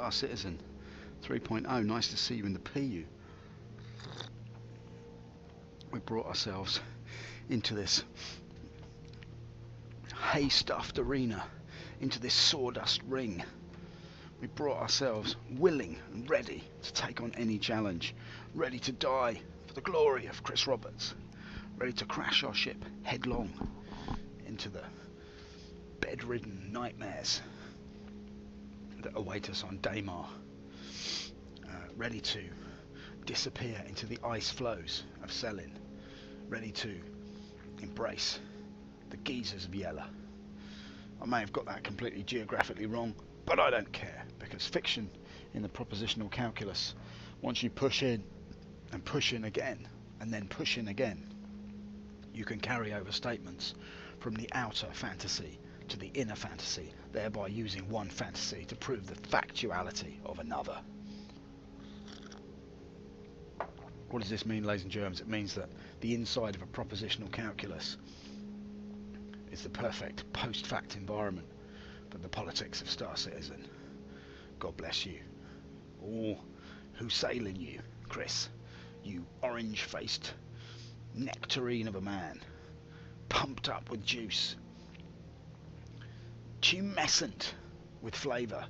Star Citizen 3.0. Nice to see you in the PU. We brought ourselves into this hay-stuffed arena, into this sawdust ring. We brought ourselves willing and ready to take on any challenge, ready to die for the glory of Chris Roberts, ready to crash our ship headlong into the bedridden nightmares that await us on Daymar, ready to disappear into the ice flows of Selin, ready to embrace the geezers of Yella. I may have got that completely geographically wrong, but I don't care, because fiction in the propositional calculus, once you push in and push in again and then push in again, you can carry over statements from the outer fantasy to the inner fantasy, thereby using one fantasy to prove the factuality of another. What does this mean, ladies and germs? It means that the inside of a propositional calculus is the perfect post-fact environment for the politics of Star Citizen. God bless you. All who sail in you, Chris, you orange-faced nectarine of a man, pumped up with juice, tumescent with flavour,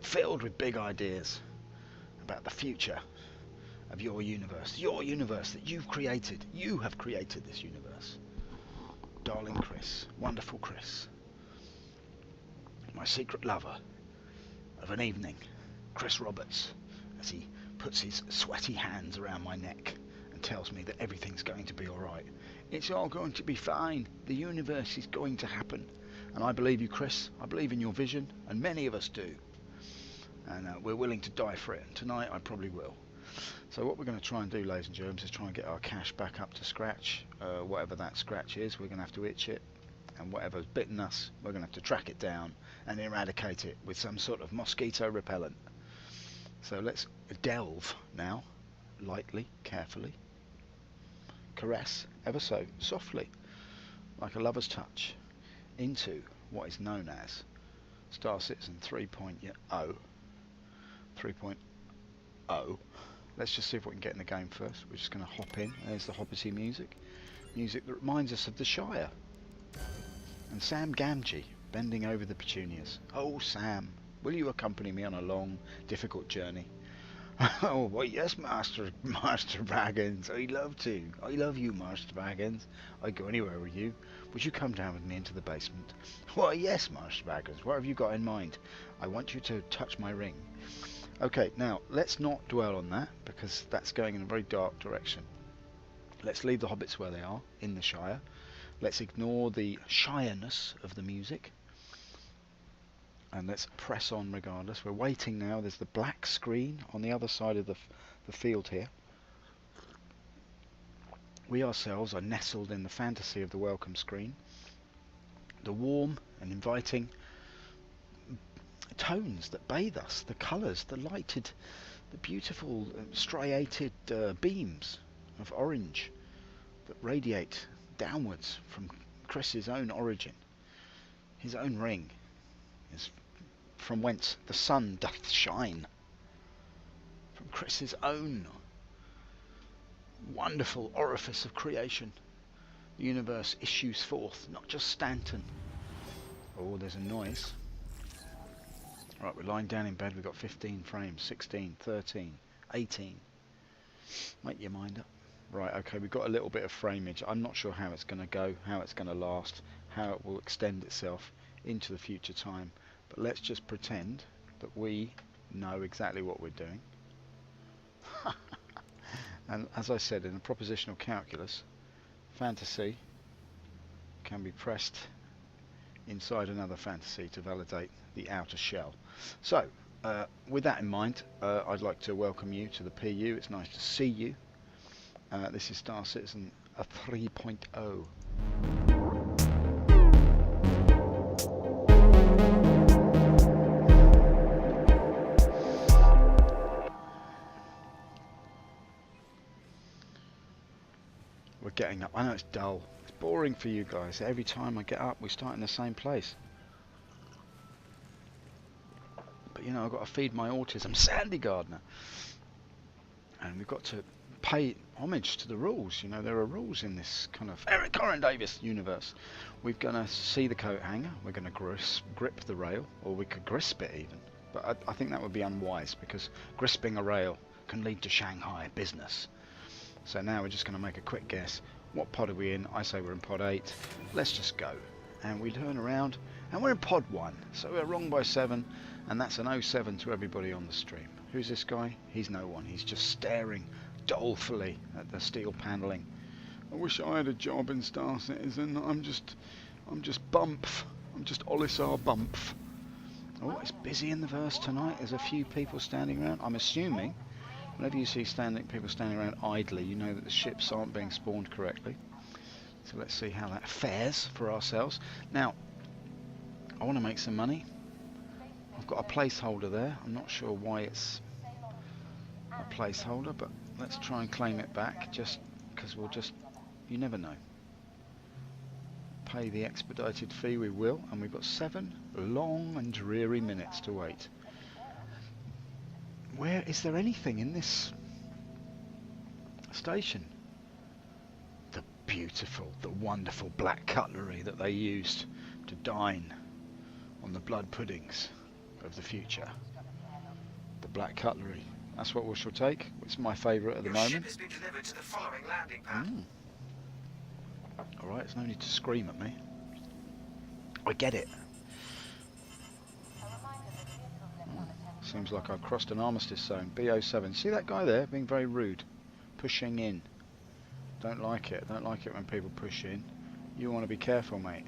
filled with big ideas about the future of your universe that you've created. You have created this universe. Darling Chris, wonderful Chris, my secret lover of an evening, Chris Roberts, as he puts his sweaty hands around my neck and tells me that everything's going to be alright. It's all going to be fine. The universe is going to happen. And I believe you, Chris. I believe in your vision, and many of us do. And we're willing to die for it. And tonight I probably will. So what we're going to try and do, ladies and germs, is try and get our cash back up to scratch. Whatever that scratch is, we're going to have to itch it. And whatever's bitten us, we're going to have to track it down and eradicate it with some sort of mosquito repellent. So let's delve now, lightly, carefully. Caress, ever so softly, like a lover's touch, into what is known as Star Citizen 3.0. 3.0. Let's just see if we can get in the game first. We're just going to hop in. There's the hobbity music. Music that reminds us of the Shire. And Sam Gamgee bending over the petunias. Oh, Sam, will you accompany me on a long, difficult journey? Oh, well, yes, Master Baggins. I'd love to. I love you, Master Baggins. I'd go anywhere with you. Would you come down with me into the basement? Why, yes, Master Baggins. What have you got in mind? I want you to touch my ring. Okay, now, let's not dwell on that, because that's going in a very dark direction. Let's leave the hobbits where they are, in the Shire. Let's ignore the shireness of the music. And let's press on regardless. We're waiting now. There's the black screen on the other side of the field here. We ourselves are nestled in the fantasy of the welcome screen. The warm and inviting tones that bathe us, the colours, the lighted, the beautiful striated beams of orange that radiate downwards from Chris's own origin. His own ring is from whence the sun doth shine. From Chris's own wonderful orifice of creation, the universe issues forth, not just Stanton. Oh, there's a noise. Right, we're lying down in bed. We've got 15 frames, 16, 13, 18. Make your mind up. Right, okay, we've got a little bit of frameage. I'm not sure how it's going to go, how it's going to last, how it will extend itself into the future time. But let's just pretend that we know exactly what we're doing. And as I said, in the propositional calculus, fantasy can be pressed inside another fantasy to validate the outer shell. So, with that in mind, I'd like to welcome you to the PU. It's nice to see you. This is Star Citizen 3.0. We're getting up. I know it's dull. It's boring for you guys. Every time I get up, we start in the same place. you know, I've got to feed my autism. Sandy Gardner. And we've got to pay homage to the rules. You know, there are rules in this kind of Eric Corin Davis universe. We're going to see the coat hanger. We're going to grip the rail, or we could grisp it even. But I think that would be unwise, because grisping a rail can lead to Shanghai business. So now we're just going to make a quick guess. What pod are we in? I say we're in pod 8. Let's just go. And we turn around, and we're in pod 1. So we're wrong by 7, and that's an 07 to everybody on the stream. Who's this guy? He's no one. He's just staring dolefully at the steel panelling. I wish I had a job in Star Citizen. I'm just Bumpf. I'm just Olisar Bumpf. Oh, it's busy in the verse tonight. There's a few people standing around. I'm assuming, whenever you see people standing around idly, you know that the ships aren't being spawned correctly. So let's see how that fares for ourselves. Now, I want to make some money. I've got a placeholder there. I'm not sure why it's a placeholder, but let's try and claim it back, just because you never know. Pay the expedited fee we will, and we've got 7 long and dreary minutes to wait. Where is there anything in this station? The beautiful, the wonderful black cutlery that they used to dine on the blood puddings of the future. The black cutlery. That's what we shall take. It's my favourite at the moment. Ship has been delivered to the following landing pad. Alright, there's no need to scream at me. I get it. Seems like I've crossed an armistice zone. B07. See that guy there being very rude? Pushing in. Don't like it. Don't like it when people push in. You want to be careful, mate.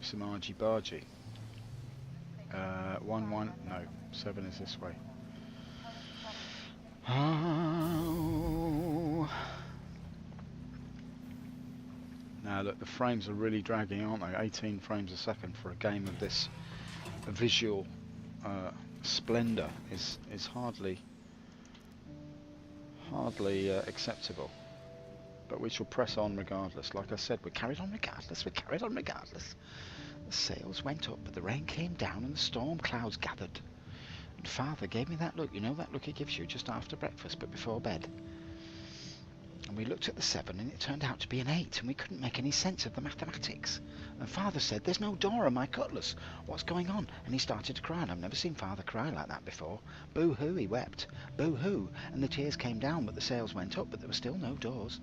Some argy-bargy. 1-1. No. 7 is this way. Oh. Now look, the frames are really dragging, aren't they? 18 frames a second for a game of this visual splendour is hardly acceptable. But we shall press on regardless. Like I said, we're carried on regardless. We're carried on regardless. The sails went up, but the rain came down and the storm clouds gathered. And Father gave me that look. You know that look he gives you just after breakfast, but before bed. And we looked at the 7, and it turned out to be an 8, and we couldn't make any sense of the mathematics. And Father said, "There's no door on my cutlass. What's going on?" And he started to cry, and I've never seen Father cry like that before. Boo-hoo, he wept. Boo-hoo. And the tears came down, but the sails went up, but there were still no doors.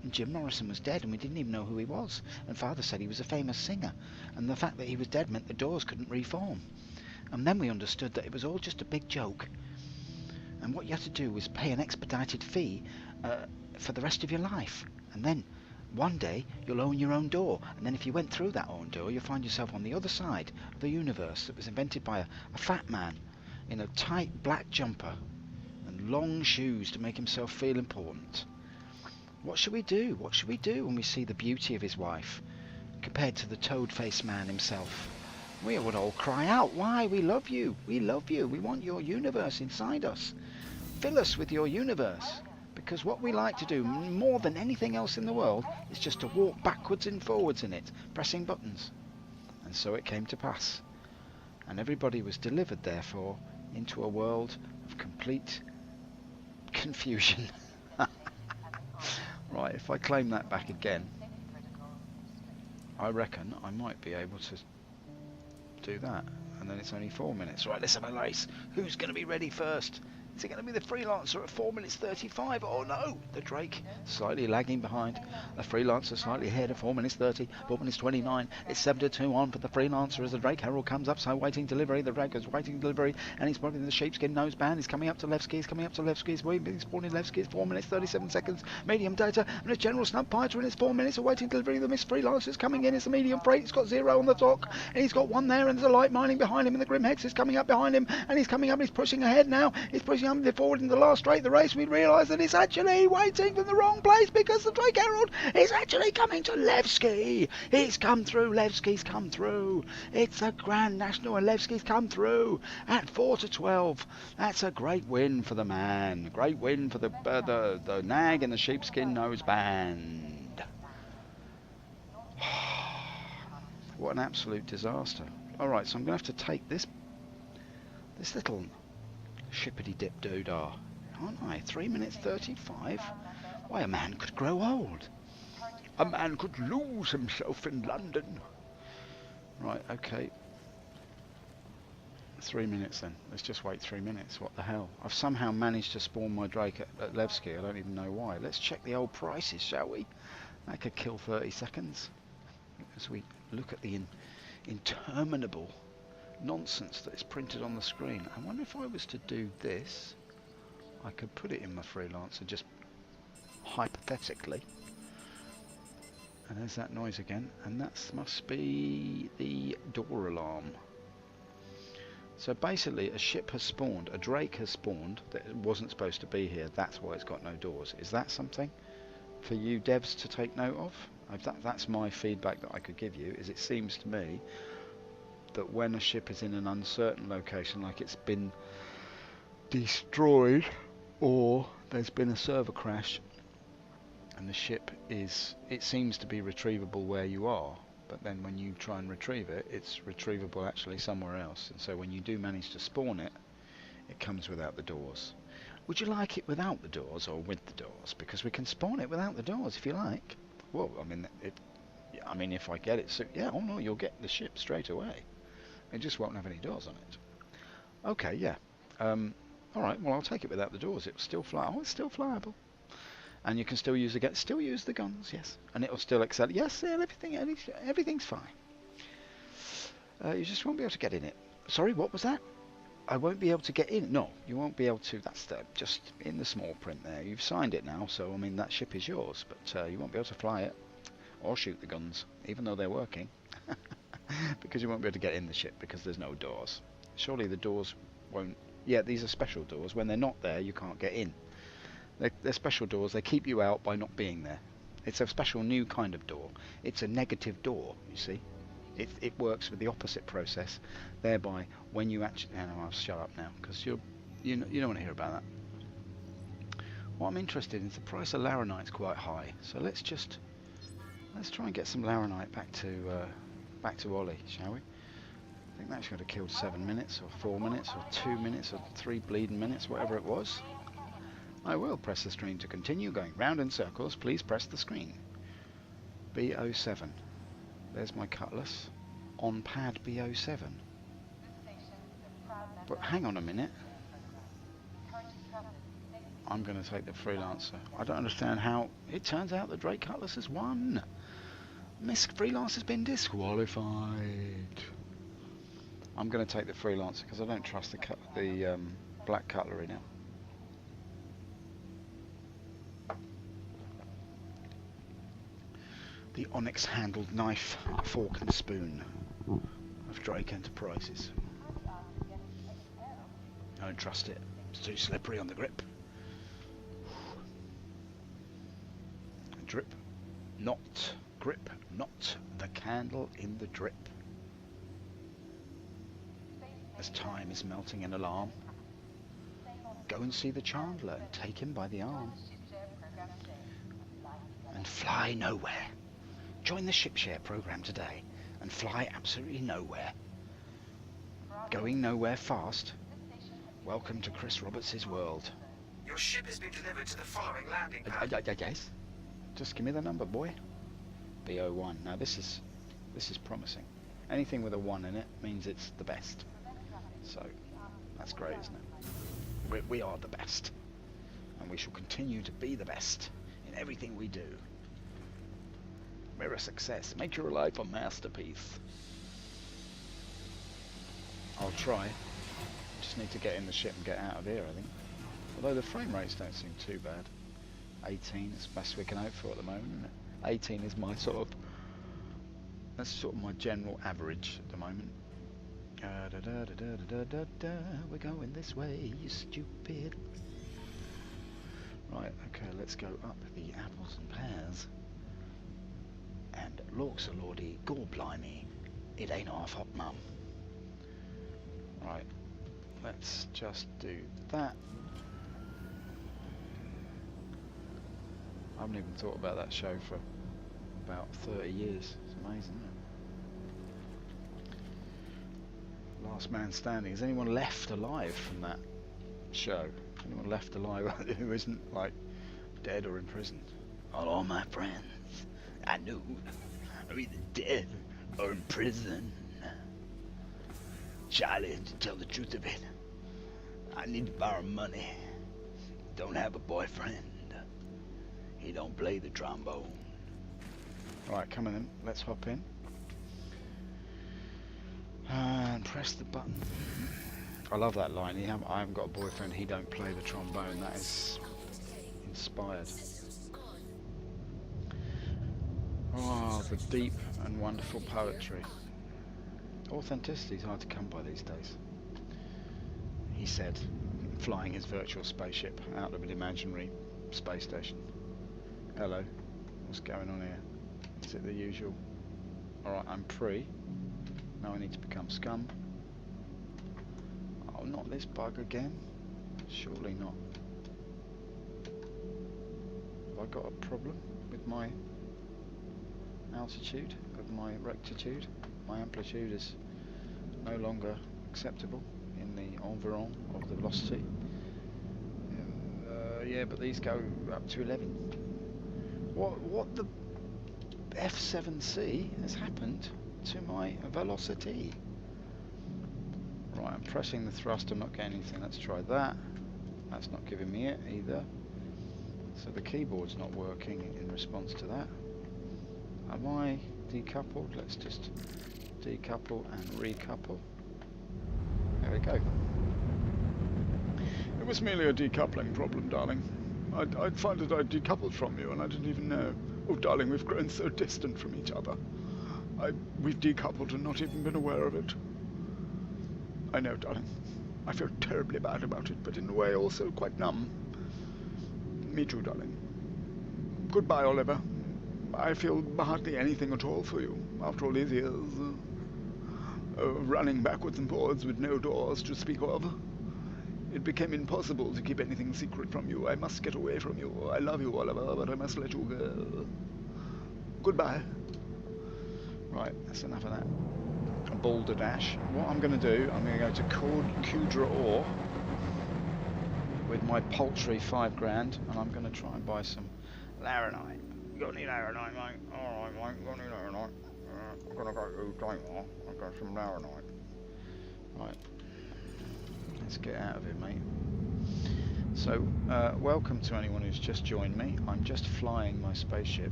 And Jim Morrison was dead, and we didn't even know who he was. And Father said he was a famous singer, and the fact that he was dead meant the doors couldn't reform. And then we understood that it was all just a big joke. And what you had to do was pay an expedited fee for the rest of your life. And then one day you'll own your own door. And then if you went through that own door, you'll find yourself on the other side of the universe that was invented by a fat man in a tight black jumper and long shoes to make himself feel important. What should we do? What should we do when we see the beauty of his wife compared to the toad-faced man himself? We would all cry out, "Why? We love you. We love you. We want your universe inside us. Fill us with your universe." Because what we like to do more than anything else in the world is just to walk backwards and forwards in it, pressing buttons. And so it came to pass. And everybody was delivered, therefore, into a world of complete confusion. Right, if I claim that back again, I reckon I might be able to do that. And then it's only 4 minutes. Right, let's have a race. Who's going to be ready first? Is it going to be the Freelancer at 4 minutes 35? Oh no! The Drake slightly lagging behind. The Freelancer slightly ahead at 4 minutes 30, 4 minutes 29. It's 7-2 on for the Freelancer as the Drake Herald comes up. So waiting delivery. The Drake is waiting delivery, and he's probably in the sheepskin noseband. He's coming up to Levski. He's coming up to Levski. He's spawning Levski. It's 4 minutes 37 seconds. Medium data and a general snub fighter in its 4 minutes awaiting delivery. The Miss Freelancer is coming in. It's a medium freight. It's got 0 on the dock, and he's got 1 there, and there's a light mining behind him. And the Grim Hex is coming up behind him, and he's coming up. And he's pushing ahead now. He's pushing up forward in the last straight of the race. We realise that it's actually waiting from the wrong place because the Drake Herald is actually coming to Levski. He's come through. Levski's come through. It's a Grand National, and Levski's come through at 4-12. That's a great win for the man. Great win for the nag and the sheepskin noseband. What an absolute disaster. Alright, so I'm going to have to take this This little shippity dip doodah, aren't I? 3 minutes 35? Why, a man could grow old. A man could lose himself in London. Right, okay. 3 minutes then. Let's just wait 3 minutes. What the hell? I've somehow managed to spawn my Drake at Levski. I don't even know why. Let's check the old prices, shall we? That could kill 30 seconds. As we look at the interminable nonsense that is printed on the screen. I wonder if I was to do this, I could put it in my Freelancer, just hypothetically. And there's that noise again, and that must be the door alarm. So basically a ship has spawned, a Drake has spawned that wasn't supposed to be here. That's why it's got no doors. Is that something for you devs to take note of? That's my feedback that I could give you. Is it seems to me that when a ship is in an uncertain location, like it's been destroyed or there's been a server crash and the ship is, it seems to be retrievable where you are, but then when you try and retrieve it, it's retrievable actually somewhere else. And so when you do manage to spawn it, it comes without the doors. Would you like it without the doors or with the doors? Because we can spawn it without the doors if you like. Well, I mean, if I get it, so yeah, oh no, you'll get the ship straight away. It just won't have any doors on it. Okay, yeah. All right. Well, I'll take it without the doors. It'll still fly. Oh, it's still flyable, and you can still use the guns. Yes, and it'll still excel. Yes, yeah, everything's fine. You just won't be able to get in it. Sorry, what was that? I won't be able to get in. No, you won't be able to. That's just in the small print there. You've signed it now, so I mean that ship is yours, but you won't be able to fly it or shoot the guns, even though they're working, because you won't be able to get in the ship because there's no doors. Surely the doors won't. Yeah, these are special doors. When they're not there, you can't get in. They're special doors. They keep you out by not being there. It's a special new kind of door. It's a negative door, you see. It works with the opposite process, thereby when you actually... No, I'll shut up now, because you don't want to hear about that. What I'm interested in is the price of Laranite's quite high, so let's try and get some Laranite back to Ollie, shall we? I think that should have killed 7 minutes, or 4 minutes, or 2 minutes, or 3 bleeding minutes, whatever it was. I will press the screen to continue going round in circles. Please press the screen. B07. There's my cutlass on pad B07. But hang on a minute. I'm going to take the Freelancer. I don't understand how... It turns out the Drake Cutlass has won. Miss Freelancer's been disqualified. I'm going to take the Freelancer because I don't trust the black cutlery now. The onyx-handled knife, fork and spoon of Drake Enterprises. I don't trust it. It's too slippery on the grip. Drip, not grip, not the candle in the drip. As time is melting in alarm, go and see the Chandler and take him by the arm. And fly nowhere. Join the ship share program today and fly absolutely nowhere. Going nowhere fast? Welcome to Chris Roberts' world. Your ship has been delivered to the following landing pad. Yes. Just give me the number, boy. B01. Now this is promising. Anything with a 1 in it means it's the best. So that's great, isn't it? We are the best, and we shall continue to be the best in everything we do. We're a success. Make your life a masterpiece. I'll try. Just need to get in the ship and get out of here, I think. Although the frame rates don't seem too bad. 18 is the best we can hope for at the moment, isn't it? 18 is my that's sort of my general average at the moment. We're going this way, you stupid. Right, okay, let's go up the apples and pears. And lorks a lordy, gore blimey, it ain't half hot, mum. Right, let's just do that. I haven't even thought about that show for about 30 years. It's amazing, isn't it? Last man standing. Is anyone left alive from that show? Anyone left alive who isn't like dead or in prison? All my friends I know are either dead or in prison. Charlie, to tell the truth of it, I need to borrow money. Don't have a boyfriend. He don't play the trombone. Alright, come on in. Let's hop in. And press the button. I love that line. I haven't got a boyfriend. He don't play the trombone. That is inspired. Oh, the deep and wonderful poetry. Authenticity is hard to come by these days. He said, flying his virtual spaceship out of an imaginary space station. Hello. What's going on here? Is it the usual? Alright, I'm pre. Now I need to become scum. Oh, not this bug again. Surely not. Have I got a problem with my altitude, of my rectitude? My amplitude is no longer acceptable in the environ of the velocity. Yeah, but these go up to 11. What the F7C has happened to my velocity? Right, I'm pressing the thrust, I'm not getting anything. Let's try that. That's not giving me it either. So the keyboard's not working in response to that. Am I decoupled? Let's just decouple and recouple. There we go. It was merely a decoupling problem, darling. I'd found that I'd decoupled from you and I didn't even know. Oh, darling, we've grown so distant from each other. We've decoupled and not even been aware of it. I know, darling. I feel terribly bad about it, but in a way also quite numb. Me too, darling. Goodbye, Oliver. I feel hardly anything at all for you after all these years. Running backwards and forwards with no doors to speak of. It became impossible to keep anything secret from you. I must get away from you. I love you, Oliver, but I must let you go. Goodbye. Right, that's enough of that. A balderdash. What I'm going to do, I'm going to go to Kudra Ore with my paltry $5,000, and I'm going to try and buy some laranite. You got any laranite, mate? Alright, mate, you got any laranite? I'm going to go to Dayton. I've got some laranite. Right. Let's get out of here, mate. So, welcome to anyone who's just joined me. I'm just flying my spaceship,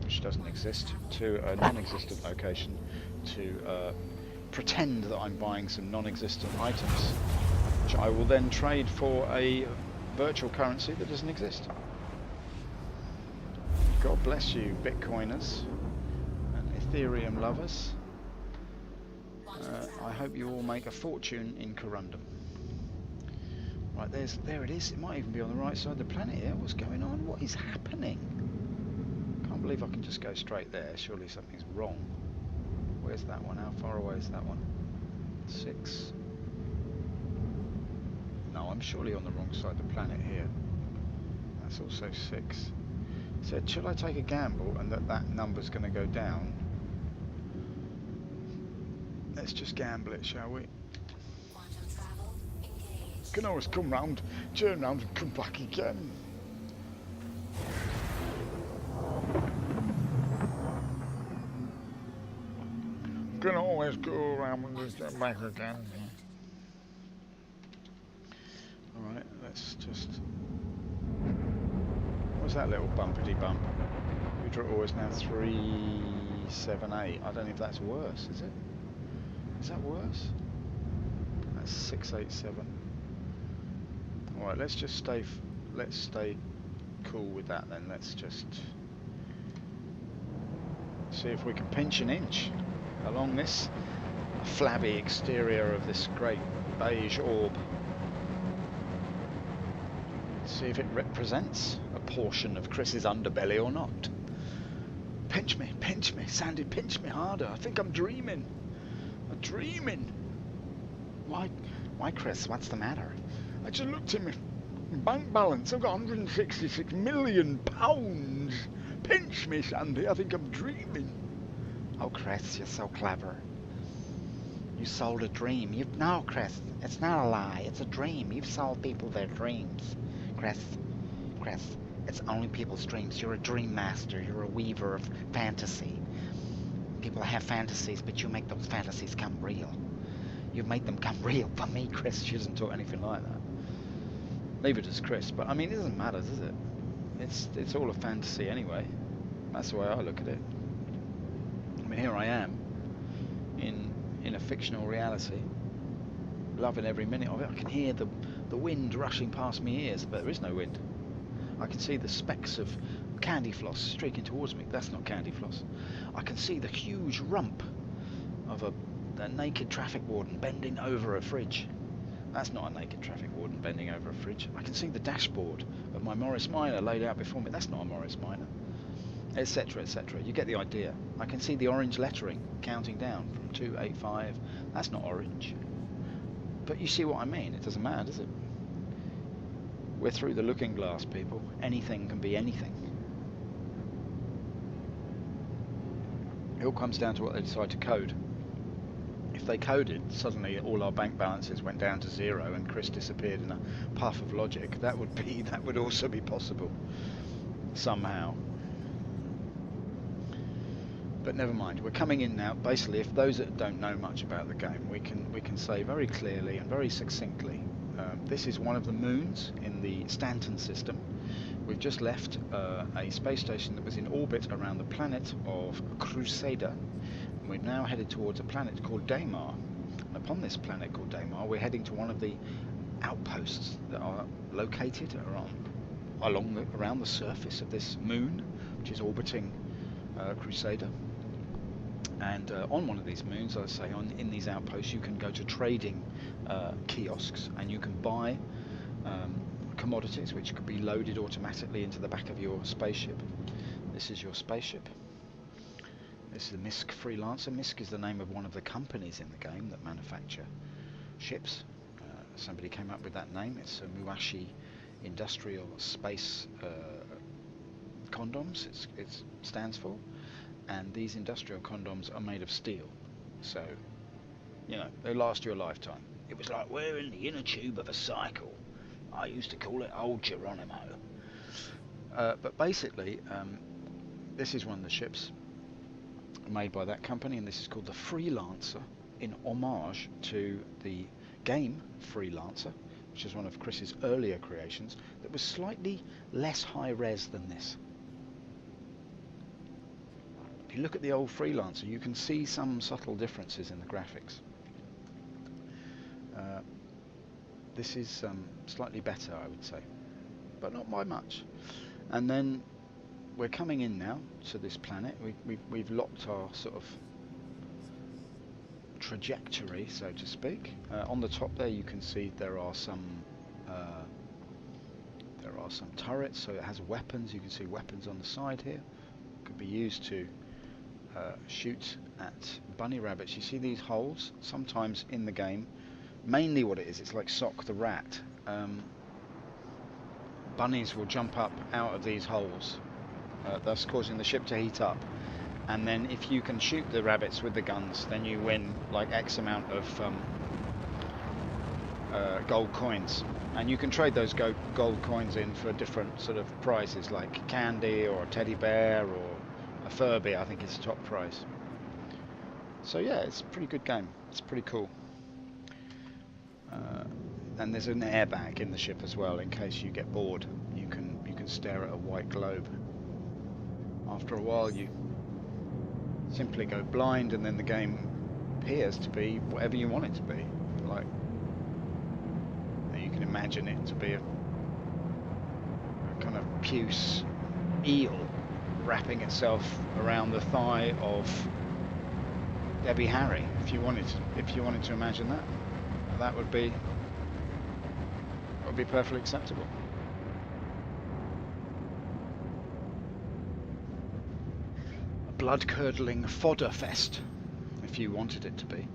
which doesn't exist, to a non-existent location to pretend that I'm buying some non-existent items, which I will then trade for a virtual currency that doesn't exist. God bless you, Bitcoiners and Ethereum lovers. I hope you all make a fortune in Corundum. Right, there it is. It might even be on the right side of the planet here. What's going on? What is happening? Can't believe I can just go straight there. Surely something's wrong. Where's that one? How far away is that one? 6. No, I'm surely on the wrong side of the planet here. That's also 6. So should I take a gamble and that number's going to go down? Let's just gamble it, shall we? Can always come round, turn round and come back again. Can always go around and just get back again. Alright, let's just... What's that little bumpity bump? Hydro is now 378. I don't know if that's worse, is it? Is that worse? That's 687. Alright, let's just stay cool with that then. Let's just see if we can pinch an inch along this flabby exterior of this great beige orb. See if it represents a portion of Chris's underbelly or not. Pinch me, Sandy, pinch me harder. I think I'm dreaming. I'm dreaming. Why, Chris? What's the matter? I just looked at my bank balance. I've got 166 million pounds. Pinch me, Sandy. I think I'm dreaming. Oh, Chris, you're so clever. You sold a dream. No, Chris, it's not a lie. It's a dream. You've sold people their dreams. Chris, it's only people's dreams. You're a dream master. You're a weaver of fantasy. People have fantasies, but you make those fantasies come real. You've made them come real. For me, Chris, she doesn't talk anything like that. Neither does Chris, but I mean, it doesn't matter, does it? It's all a fantasy anyway. That's the way I look at it. I mean, here I am in a fictional reality, loving every minute of it. I can hear the wind rushing past my ears, but there is no wind. I can see the specks of candy floss streaking towards me. That's not candy floss. I can see the huge rump of a naked traffic warden bending over a fridge. That's not a naked traffic warden bending over a fridge. I can see the dashboard of my Morris Minor laid out before me. That's not a Morris Minor. Etc, etc. You get the idea. I can see the orange lettering counting down from 285. That's not orange. But you see what I mean. It doesn't matter, does it? We're through the looking glass, people. Anything can be anything. It all comes down to what they decide to code. If they coded, suddenly all our bank balances went down to zero and Chris disappeared in a puff of logic, that would also be possible somehow. But never mind, we're coming in now. Basically, if those that don't know much about the game, we can say very clearly and very succinctly, this is one of the moons in the Stanton system. We've just left a space station that was in orbit around the planet of Crusader. And we've now headed towards a planet called Daymar. And upon this planet called Daymar, we're heading to one of the outposts that are located around the surface of this moon, which is orbiting Crusader. And on one of these moons, I say, in these outposts, you can go to trading kiosks and you can buy commodities which could be loaded automatically into the back of your spaceship. This is your spaceship. This is the MISC Freelancer. MISC is the name of one of the companies in the game that manufacture ships. Somebody came up with that name. It's Muashi Industrial Space Condoms, it stands for. And these industrial condoms are made of steel, so you know they last you a lifetime. It was like wearing the inner tube of a cycle. I used to call it Old Geronimo. But basically, this is one of the ships made by that company, and this is called the Freelancer, in homage to the game Freelancer, which is one of Chris's earlier creations that was slightly less high res than this. If you look at the old Freelancer, you can see some subtle differences in the graphics. This is slightly better, I would say, but not by much. And then we're coming in now to this planet. We've locked our sort of trajectory, so to speak. On the top there, you can see there are some turrets, so it has weapons. You can see weapons on the side here. Could be used to shoot at bunny rabbits. You see these holes sometimes in the game. Mainly what it is, it's like Sock the Rat. Bunnies will jump up out of these holes, thus causing the ship to heat up. And then if you can shoot the rabbits with the guns, then you win like X amount of gold coins. And you can trade those gold coins in for different sort of prizes, like candy or a teddy bear or a Furby, I think is the top prize. So yeah, it's a pretty good game. It's pretty cool. And there's an airbag in the ship as well, in case you get bored. You can stare at a white globe. After a while, you simply go blind, and then the game appears to be whatever you want it to be. Like, you can imagine it to be a kind of puce eel wrapping itself around the thigh of Debbie Harry. If you wanted to imagine that, that would be perfectly acceptable. A blood-curdling fodder fest, if you wanted it to be.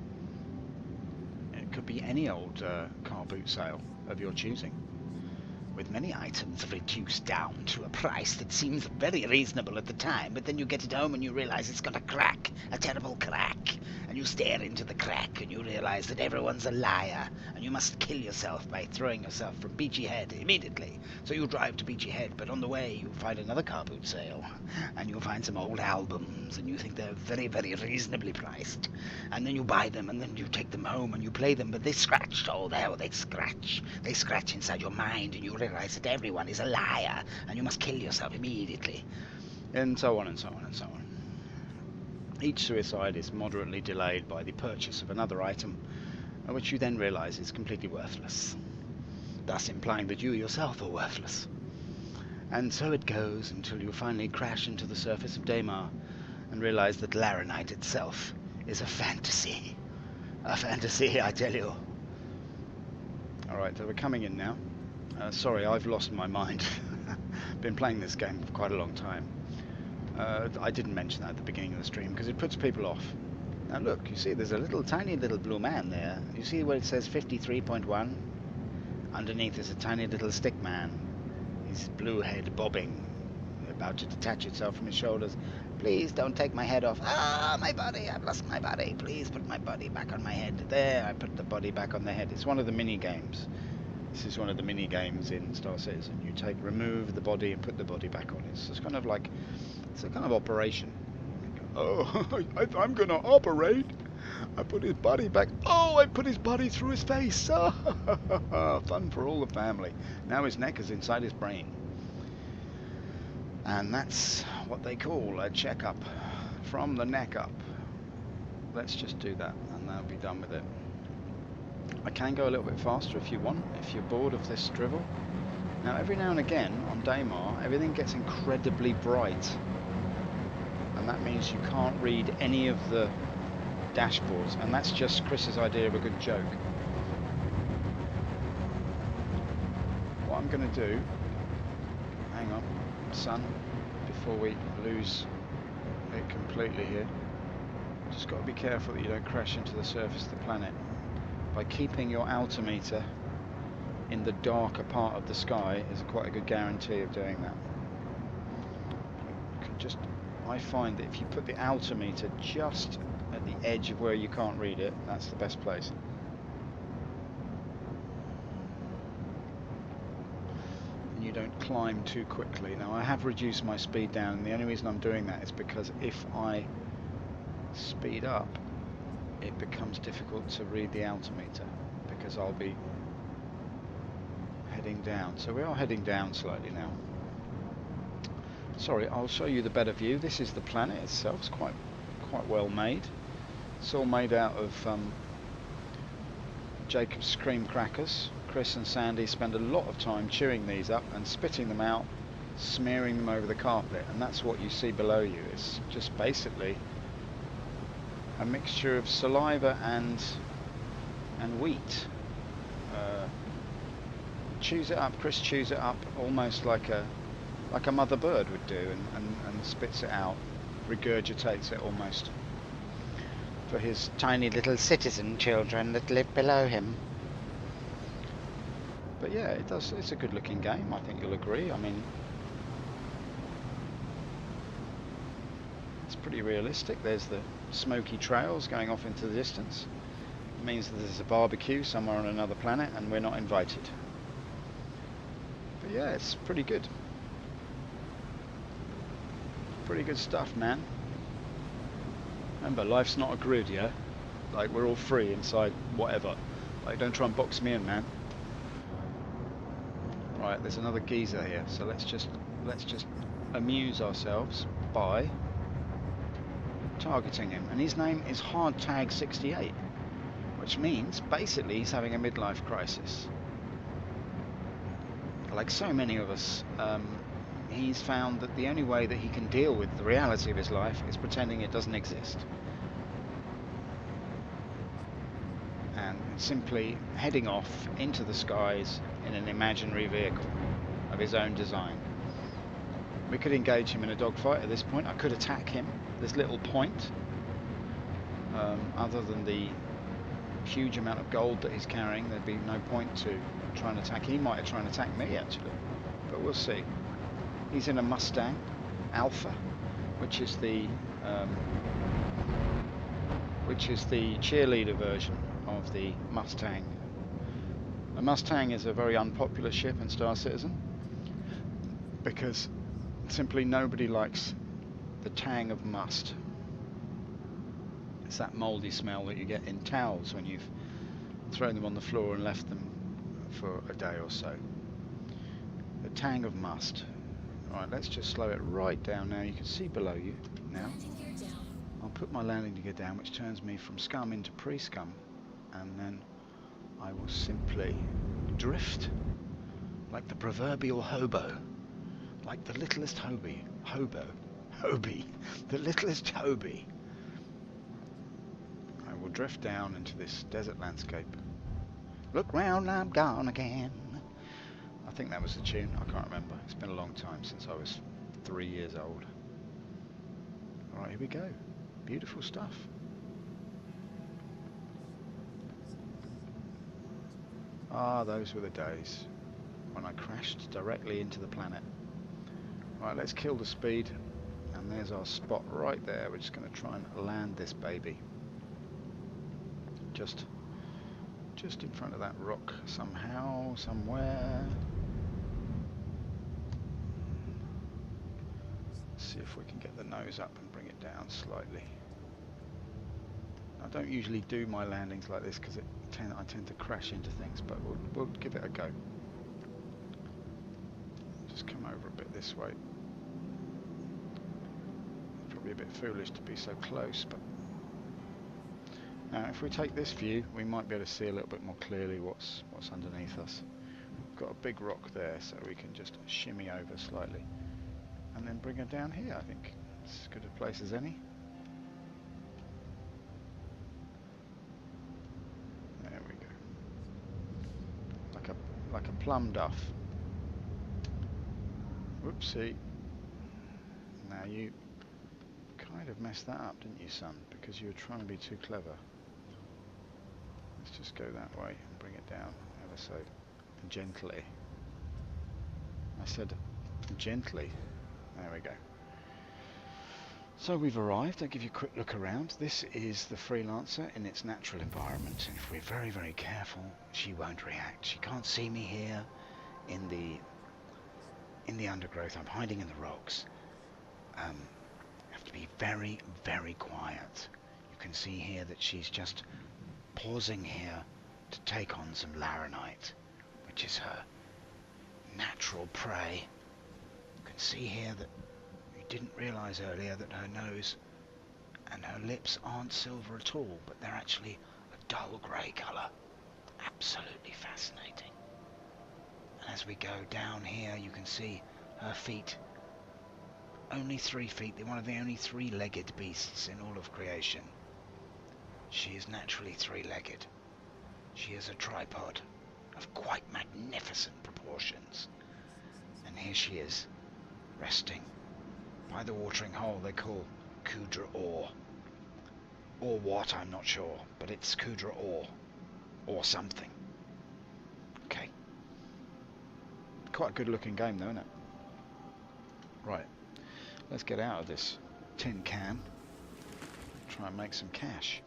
It could be any old car boot sale of your choosing. with many items reduced down to a price that seems very reasonable at the time, but then you get it home and you realize it's got a crack, a terrible crack, and you stare into the crack and you realize that everyone's a liar, and you must kill yourself by throwing yourself from Beachy Head immediately. So you drive to Beachy Head, but on the way you find another car boot sale, and you'll find some old albums, and you think they're very, very reasonably priced, and then you buy them, and then you take them home and you play them, but they scratch, oh hell, they scratch inside your mind, and you realize that everyone is a liar, and you must kill yourself immediately, and so on and so on and so on. Each suicide is moderately delayed by the purchase of another item, which you then realize is completely worthless, thus implying that you yourself are worthless. And so it goes until you finally crash into the surface of Daymar and realize that Laranite itself is a fantasy. A fantasy, I tell you. Alright, so we're coming in now. Sorry, I've lost my mind. Been playing this game for quite a long time. I didn't mention that at the beginning of the stream because it puts people off. Now look, you see there's a tiny little blue man there. You see where it says 53.1? Underneath is a tiny little stick man. His blue head bobbing, about to detach itself from his shoulders. Please don't take my head off. Ah, my body, I've lost my body. Please put my body back on my head. There, I put the body back on the head. It's one of the mini games. This is one of the mini games in Star Citizen. You remove the body and put the body back on. It's kind of like, it's a kind of operation. Oh, I'm gonna operate. I put his body back. Oh, I put his body through his face. Fun for all the family. Now his neck is inside his brain. And that's what they call a checkup from the neck up. Let's just do that and that'll be done with it. I can go a little bit faster if you want, if you're bored of this drivel. Now every now and again on Daymar everything gets incredibly bright, and that means you can't read any of the dashboards, and that's just Chris's idea of a good joke. What I'm going to do, hang on son, before we lose it completely here, just got to be careful that you don't crash into the surface of the planet. By keeping your altimeter in the darker part of the sky is quite a good guarantee of doing that. I find that if you put the altimeter just at the edge of where you can't read it, that's the best place. And you don't climb too quickly. Now I have reduced my speed down, and the only reason I'm doing that is because if I speed up, it becomes difficult to read the altimeter because I'll be heading down. So we are heading down slightly now. Sorry, I'll show you the better view. This is the planet itself. It's quite well made. It's all made out of Jacob's cream crackers. Chris and Sandy spend a lot of time chewing these up and spitting them out, smearing them over the carpet, and that's what you see below you. It's just basically a mixture of saliva and wheat. Chews it up. Chris chews it up almost like a mother bird would do, and spits it out, regurgitates it almost for his tiny little citizen children that live below him. But yeah, it's a good looking game, I think you'll agree. I mean, it's pretty realistic. There's the smoky trails going off into the distance. It means that there's a barbecue somewhere on another planet and we're not invited. But yeah, it's pretty good. Pretty good stuff, man. Remember, life's not a grid, yeah? Like, we're all free inside whatever. Like, don't try and box me in, man. Right, there's another geezer here, so let's just amuse ourselves by targeting him. And his name is Hardtag68, which means basically he's having a midlife crisis. Like so many of us, he's found that the only way that he can deal with the reality of his life is pretending it doesn't exist. And simply heading off into the skies in an imaginary vehicle of his own design. We could engage him in a dogfight at this point. I could attack him. There's little point, other than the huge amount of gold that he's carrying, there'd be no point to trying to attack. He might try and attack me actually, but we'll see. He's in a Mustang Alpha, which is the cheerleader version of the Mustang. The Mustang is a very unpopular ship in Star Citizen because simply nobody likes the tang of must. It's that mouldy smell that you get in towels when you've thrown them on the floor and left them for a day or so. The tang of must. Right, let's just slow it right down now. You can see below you now. I'll put my landing gear down, which turns me from scum into pre-scum, and then I will simply drift like the proverbial hobo, like the littlest Hobie, the littlest Hobie. I will drift down into this desert landscape. Look round, I'm gone again. I think that was the tune. I can't remember. It's been a long time since I was 3 years old. Alright, here we go. Beautiful stuff. Ah, those were the days when I crashed directly into the planet. Right, let's kill the speed. And there's our spot right there. We're just going to try and land this baby. Just in front of that rock somehow, somewhere. Let's see if we can get the nose up and bring it down slightly. I don't usually do my landings like this because I tend to crash into things, but we'll give it a go. Just come over a bit this way. Probably a bit foolish to be so close, but now if we take this view, we might be able to see a little bit more clearly what's underneath us. We've got a big rock there, so we can just shimmy over slightly and then bring her down here. I think it's as good a place as any. There we go. Like a plum duff. Whoopsie. Now you kind of messed that up, didn't you, son? Because you were trying to be too clever. Let's just go that way and bring it down ever so gently. I said gently. There we go. So we've arrived. I'll give you a quick look around. This is the Freelancer in its natural environment. And if we're very, very careful, she won't react. She can't see me here in the undergrowth. I'm hiding in the rocks. Have to be very, very quiet. You can see here that she's just pausing here to take on some laranite, which is her natural prey. You can see here that you didn't realize earlier that her nose and her lips aren't silver at all, but they're actually a dull grey colour. Absolutely fascinating. And as we go down here, you can see her feet. Only 3 feet. They're one of the only 3-legged beasts in all of creation. She is naturally 3-legged. She is a tripod of quite magnificent proportions. And here she is, resting by the watering hole they call Kudra Ore. Or what, I'm not sure, but it's Kudra Ore. Or something. Okay. Quite a good looking game though, isn't it? Right. Let's get out of this tin can. Try and make some cash.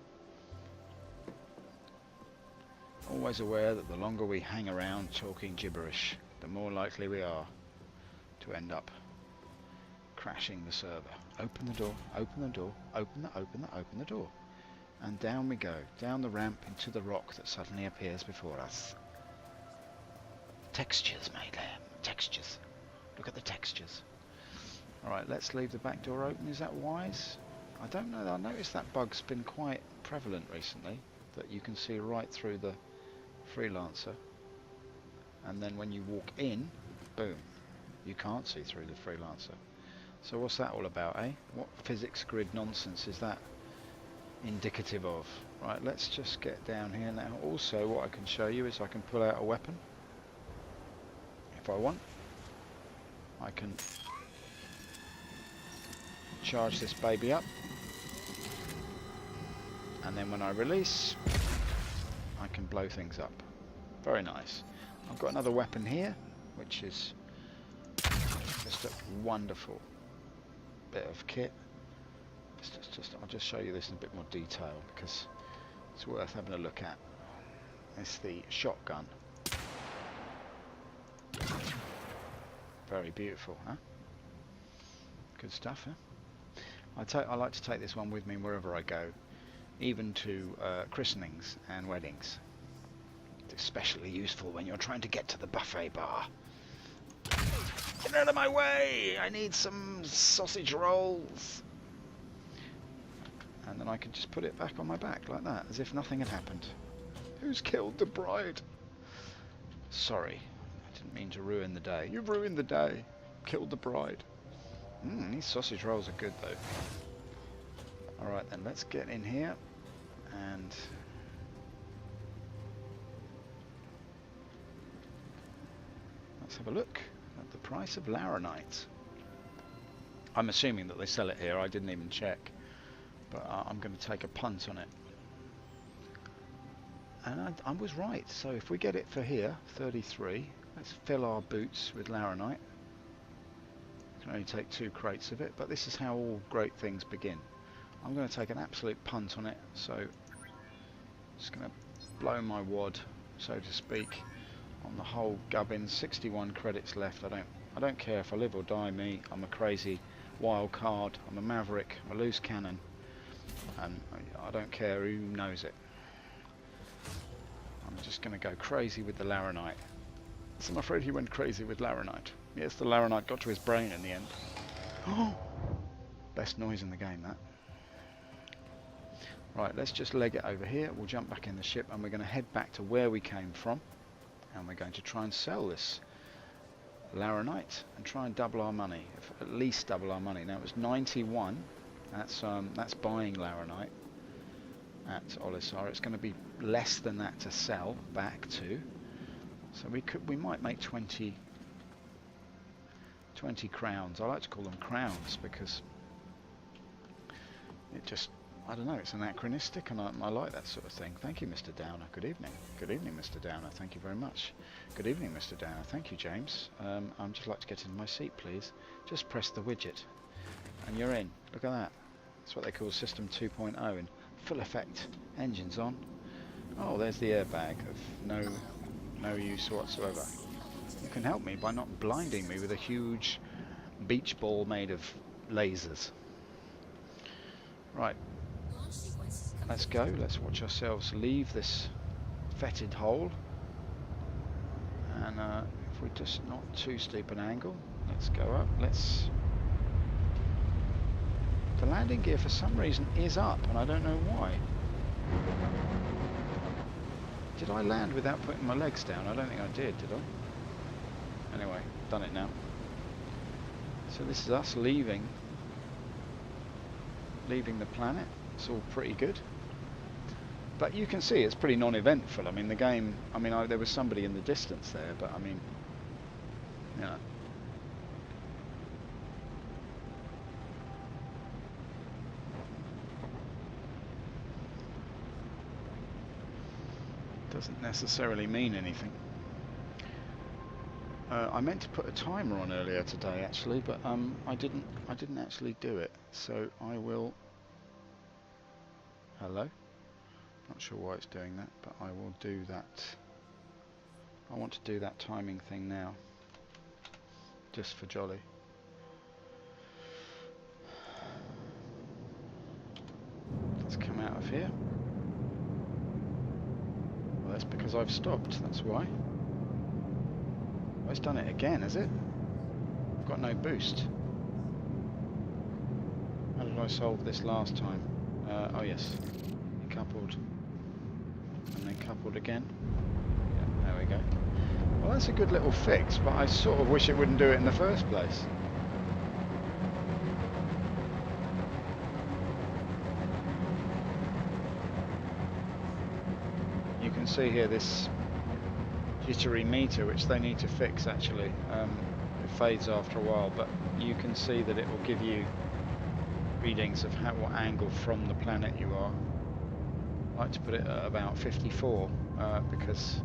Always aware that the longer we hang around talking gibberish, the more likely we are to end up crashing the server. Open the door, open the door, open the door. And down we go, down the ramp into the rock that suddenly appears before us. Textures, mate, textures. Look at the textures. Alright, let's leave the back door open. Is that wise? I don't know. I noticed that bug's been quite prevalent recently, that you can see right through the Freelancer. And then when you walk in, boom, you can't see through the Freelancer. So what's that all about, eh? What physics grid nonsense is that indicative of? Right, let's just get down here now. Also, what I can show you is I can pull out a weapon. If I want. I can charge this baby up, and then when I release, I can blow things up. Very nice. I've got another weapon here, which is just a wonderful bit of kit. I'll just show you this in a bit more detail because it's worth having a look at. It's the shotgun. Very beautiful, huh? Good stuff, huh? I like to take this one with me wherever I go, even to christenings and weddings. It's especially useful when you're trying to get to the buffet bar. Get out of my way! I need some sausage rolls. And then I can just put it back on my back like that, as if nothing had happened. Who's killed the bride? Sorry, I didn't mean to ruin the day. You've ruined the day. Killed the bride. These sausage rolls are good though. Alright then, let's get in here and let's have a look at the price of Laranite. I'm assuming that they sell it here, I didn't even check, but I'm going to take a punt on it. And I was right, so if we get it for here, 33, let's fill our boots with Laranite. Can only take 2 crates of it, but this is how all great things begin. I'm going to take an absolute punt on it, so just going to blow my wad, so to speak, on the whole gubbin. 61 credits left. I don't care if I live or die. Me, I'm a crazy wild card. I'm a maverick. I'm a loose cannon, and I don't care who knows it. I'm just going to go crazy with the Laranite. So I'm afraid he went crazy with Laranite. Yes, the Laranite got to his brain in the end. Oh, best noise in the game, that. Right, let's just leg it over here. We'll jump back in the ship and we're going to head back to where we came from. And we're going to try and sell this Laranite and try and double our money. At least double our money. Now it was 91. That's buying Laranite at Olisar. It's going to be less than that to sell back to. So we might make 20 crowns. I like to call them crowns because it just, I don't know, it's anachronistic, and I like that sort of thing. Thank you, Mr. Downer. Good evening. Good evening, Mr. Downer. Thank you very much. Good evening, Mr. Downer. Thank you, James. I'd just like to get in my seat, please. Just press the widget and you're in. Look at that. That's what they call System 2.0 in full effect. Engines on. Oh, there's the airbag of no use whatsoever. You can help me by not blinding me with a huge beach ball made of lasers. Right, let's go. Let's watch ourselves leave this fetid hole. And if we're just not too steep an angle, let's go up. The landing gear for some reason is up, and I don't know why. Did I land without putting my legs down? I don't think I did I? Anyway, done it now. So this is us leaving the planet. It's all pretty good. But you can see it's pretty non-eventful. I mean, the game, there was somebody in the distance there, but I mean, you know. Doesn't necessarily mean anything. I meant to put a timer on earlier today, actually, but I didn't actually do it. So I will. Hello. Not sure why it's doing that, but I will do that. I want to do that timing thing now, just for jolly. Let's come out of here. Well, that's because I've stopped, that's why. Oh, it's done it again, has it? I've got no boost. How did I solve this last time? Oh yes, coupled. And then coupled again. Yeah, there we go. Well, that's a good little fix, but I sort of wish it wouldn't do it in the first place. You can see here this jittery meter, which they need to fix actually. It fades after a while, but you can see that it will give you readings of what angle from the planet you are. I like to put it at about 54 because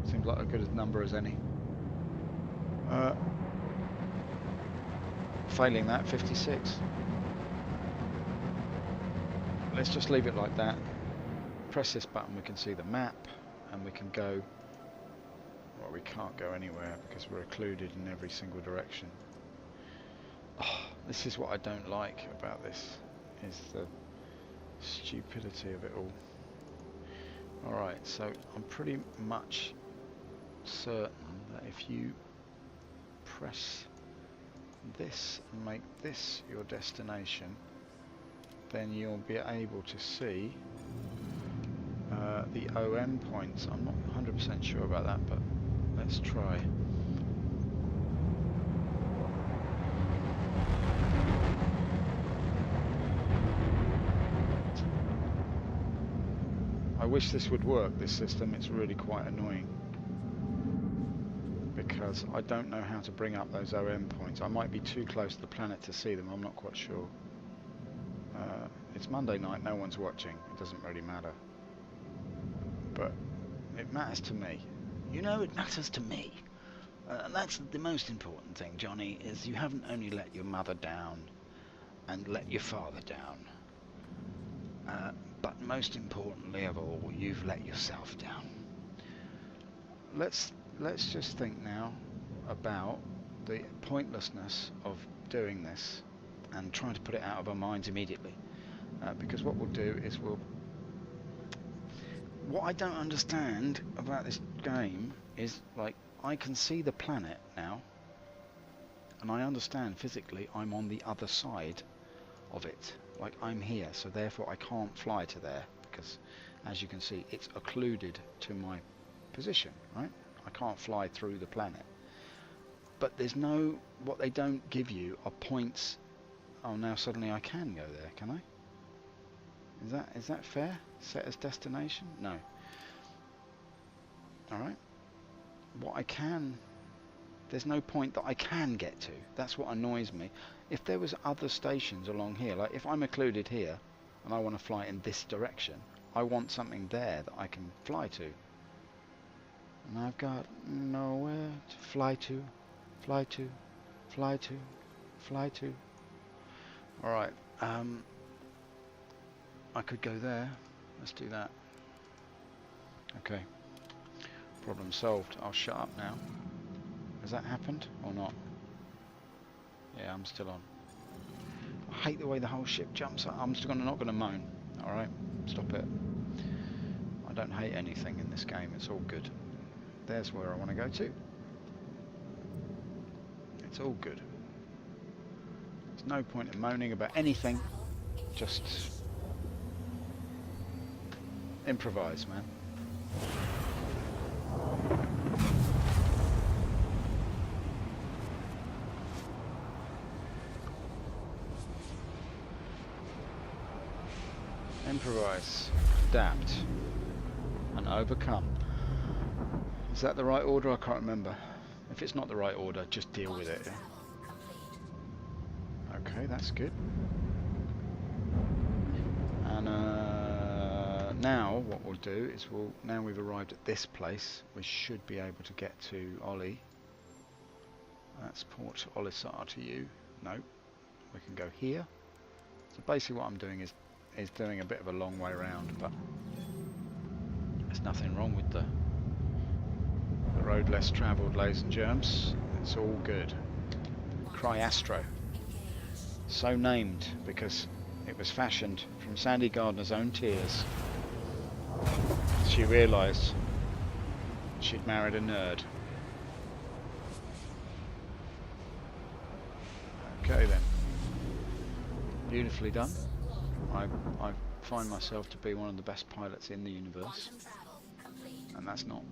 it seems like a good number as any. Failing that, 56. Let's just leave it like that. Press this button, we can see the map, and we can go. Well, we can't go anywhere because we're occluded in every single direction. Oh, this is what I don't like about this, is the stupidity of it all. Alright, so I'm pretty much certain that if you press this and make this your destination, then you'll be able to see the OM points. I'm not 100% sure about that, but let's try. I wish this would work, this system. It's really quite annoying because I don't know how to bring up those OM points. I might be too close to the planet to see them, I'm not quite sure. It's Monday night, no one's watching, it doesn't really matter. But it matters to me. You know, it matters to me. And that's the most important thing, Johnny, is you haven't only let your mother down and let your father down, but most importantly of all, you've let yourself down. Let's just think now about the pointlessness of doing this and trying to put it out of our minds immediately. Because what we'll do is what I don't understand about this game is, like, I can see the planet now, and I understand physically I'm on the other side of it. Like, I'm here, so therefore I can't fly to there, because as you can see it's occluded to my position, right? I can't fly through the planet. But there's no, what they don't give you are points. Oh, now suddenly I can go there, can I? Is that fair? Set as destination? No. Alright. What I can, there's no point that I can get to. That's what annoys me. If there was other stations along here, like if I'm occluded here and I want to fly in this direction, I want something there that I can fly to. And I've got nowhere to fly to, fly to, fly to, fly to. Alright, I could go there. Let's do that. Okay. Problem solved. I'll shut up now. Has that happened or not? Yeah, I'm still on. I hate the way the whole ship jumps. I'm still not going to moan. Alright, stop it. I don't hate anything in this game. It's all good. There's where I want to go to. It's all good. There's no point in moaning about anything. Just improvise, man. Improvise, adapt, and overcome. Is that the right order? I can't remember. If it's not the right order, just deal with it. Okay, that's good. And now what we'll do is now we've arrived at this place, we should be able to get to Ollie. That's Port Olisar to you. No, we can go here. So basically what I'm doing is doing a bit of a long way around, but there's nothing wrong with the road less travelled, ladies and germs. It's all good. Cryastro. So named because it was fashioned from Sandy Gardner's own tears. She realised she'd married a nerd. Okay then. Beautifully done. I find myself to be one of the best pilots in the universe. And that's not,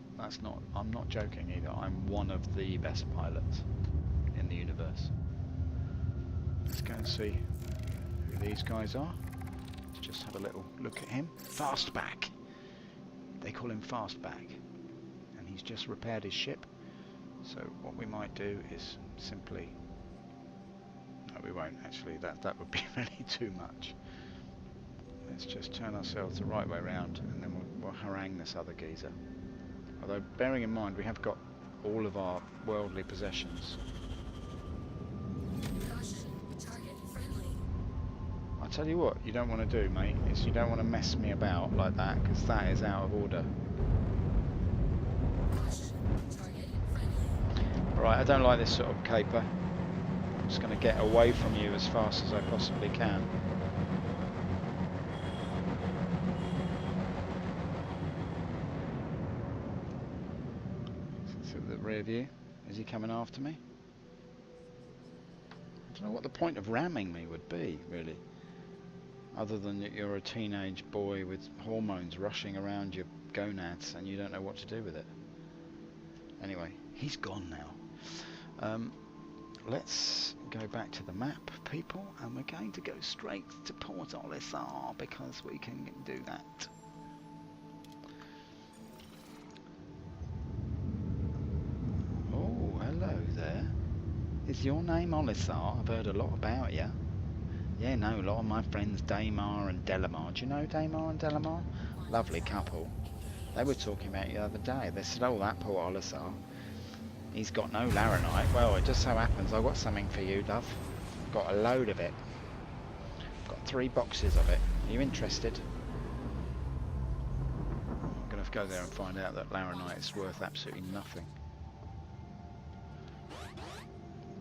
I'm not joking either. I'm one of the best pilots in the universe. Let's go and see who these guys are. Let's just have a little look at him. Fastback. They call him Fastback. And he's just repaired his ship. So what we might do is simply... No, we won't actually. That would be really too much. Let's just turn ourselves the right way around and then we'll we'll harangue this other geezer. Although, bearing in mind, we have got all of our worldly possessions. Caution, target friendly. I tell you what you don't want to do, mate, is you don't want to mess me about like that, because that is out of order. Caution, target friendly. Alright, I don't like this sort of caper. I'm just going to get away from you as fast as I possibly can. The rear view. Is he coming after me? I don't know what the point of ramming me would be, really. Other than that you're a teenage boy with hormones rushing around your gonads and you don't know what to do with it. Anyway, he's gone now. Let's go back to the map, people, and we're going to go straight to Port Olisar because we can do that. Hello there. Is your name Olisar? I've heard a lot about you. Yeah, no, a lot of my friends Daymar and Delamar. Do you know Daymar and Delamar? Lovely couple. They were talking about you the other day. They said, oh, that poor Olisar. He's got no laranite. Well, it just so happens I've got something for you, love. I've got a load of it. I've got 3 boxes of it. Are you interested? I'm going to go there and find out that laranite is worth absolutely nothing.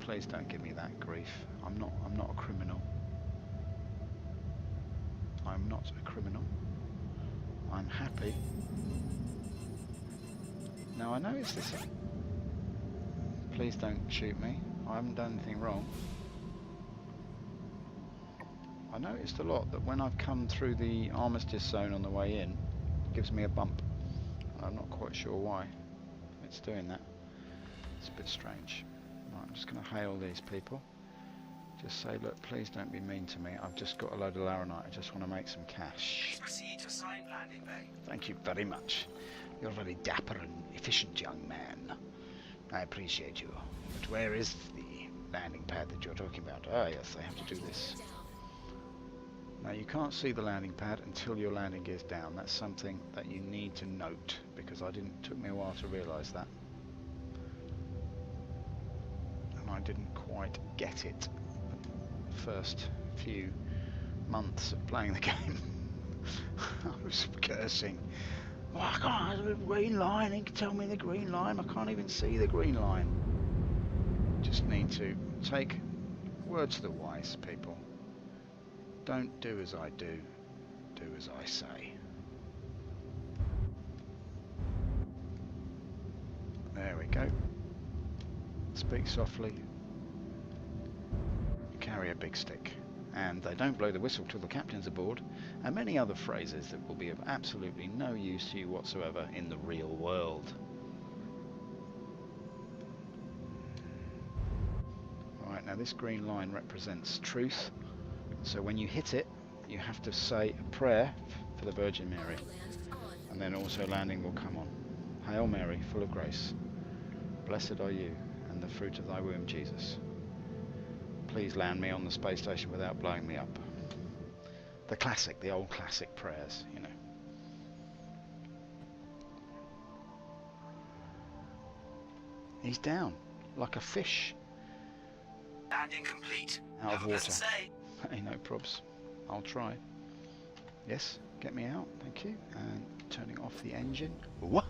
Please don't give me that grief. I'm not a criminal. I'm not a criminal. I'm happy. Now I noticed this. Please don't shoot me. I haven't done anything wrong. I noticed a lot that when I've come through the armistice zone on the way in, it gives me a bump. I'm not quite sure why it's doing that. It's a bit strange. Right, I'm just going to hail these people. Just say, look, please don't be mean to me. I've just got a load of laranite. I just want to make some cash. Proceed to assigned landing bay. Thank you very much. You're a very dapper and efficient young man. I appreciate you. But where is the landing pad that you're talking about? Ah, yes, I have to do this. Now, you can't see the landing pad until your landing gear's down. That's something that you need to note, because it took me a while to realise that. And I didn't quite get it the first few months of playing the game. I was cursing. Oh, I can't have the green line. You can tell me the green line. I can't even see the green line. Just need to take words to the wise, people. Don't do as I do. Do as I say. There we go. Speak softly. Carry a big stick. And they don't blow the whistle till the captain's aboard, and many other phrases that will be of absolutely no use to you whatsoever in the real world. Right, now this green line represents truth, so when you hit it, you have to say a prayer for the Virgin Mary, and then also landing will come on. Hail Mary, full of grace, blessed are you, and the fruit of thy womb, Jesus. Please land me on the space station without blowing me up. The classic, the old classic prayers, you know. He's down, like a fish. Landing complete. Out of Have a water. pleasant stay. Hey, no probs. I'll try. Yes, get me out, thank you. And turning off the engine. What?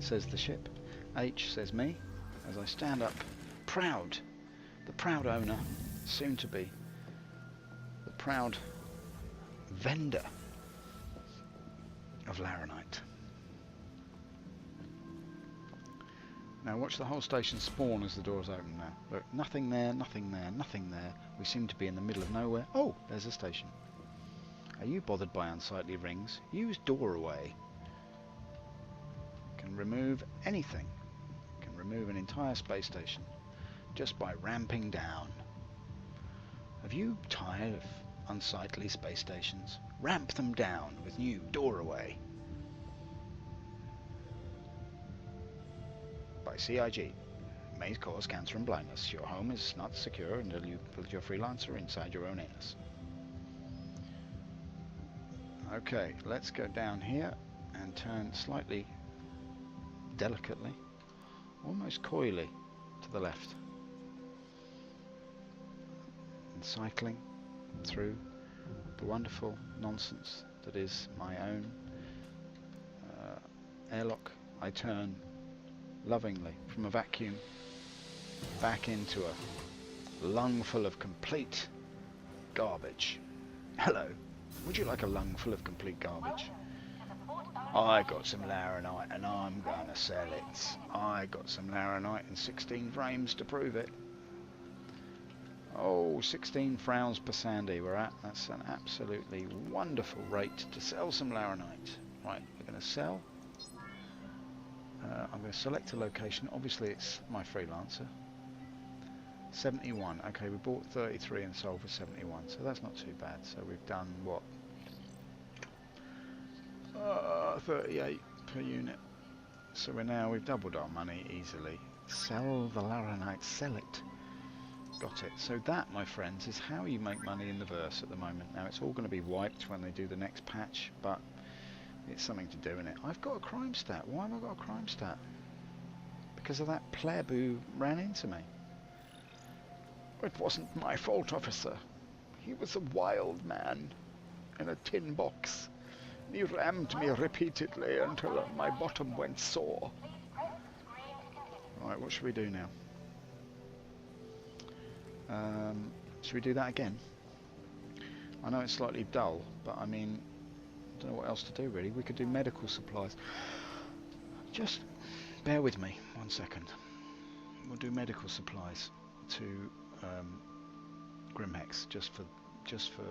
Says the ship. H says me, as I stand up, proud. The proud owner, soon to be the proud vendor of laranite. Now watch the whole station spawn as the doors open now. Look, nothing there, nothing there, nothing there. We seem to be in the middle of nowhere. Oh, there's a station. Are you bothered by unsightly rings? Use doorway. Can remove anything. Can remove an entire space station just by ramping down. Have you tired of unsightly space stations? Ramp them down with new doorway. By CIG. May cause cancer and blindness. Your home is not secure until you put your freelancer inside your own anus. Okay, let's go down here and turn slightly delicately, almost coyly to the left, and cycling through the wonderful nonsense that is my own airlock. I turn lovingly from a vacuum back into a lung full of complete garbage. Hello, would you like a lung full of complete garbage? I got some laranite and I'm gonna sell it. I got some laranite and 16 frames to prove it. Oh, 16 frowns per sandy we're at. That's an absolutely wonderful rate to sell some laranite. Right, we're going to sell. I'm going to select a location. Obviously it's my Freelancer. 71. Okay, we bought 33 and sold for 71, so that's not too bad. So we've done what? 38 per unit. So we've doubled our money easily. Sell the laranite, sell it. Got it. So that, my friends, is how you make money in the verse at the moment. Now it's all going to be wiped when they do the next patch, but it's something to do in it. I've got a crime stat. Why have I got a crime stat? Because of that pleb who ran into me. It wasn't my fault, officer. He was a wild man in a tin box. He rammed me repeatedly until my bottom went sore. Right, what should we do now? Should we do that again? I know it's slightly dull, but I mean, I don't know what else to do really. We could do medical supplies. Just bear with me 1 second. We'll do medical supplies to Grimhex just for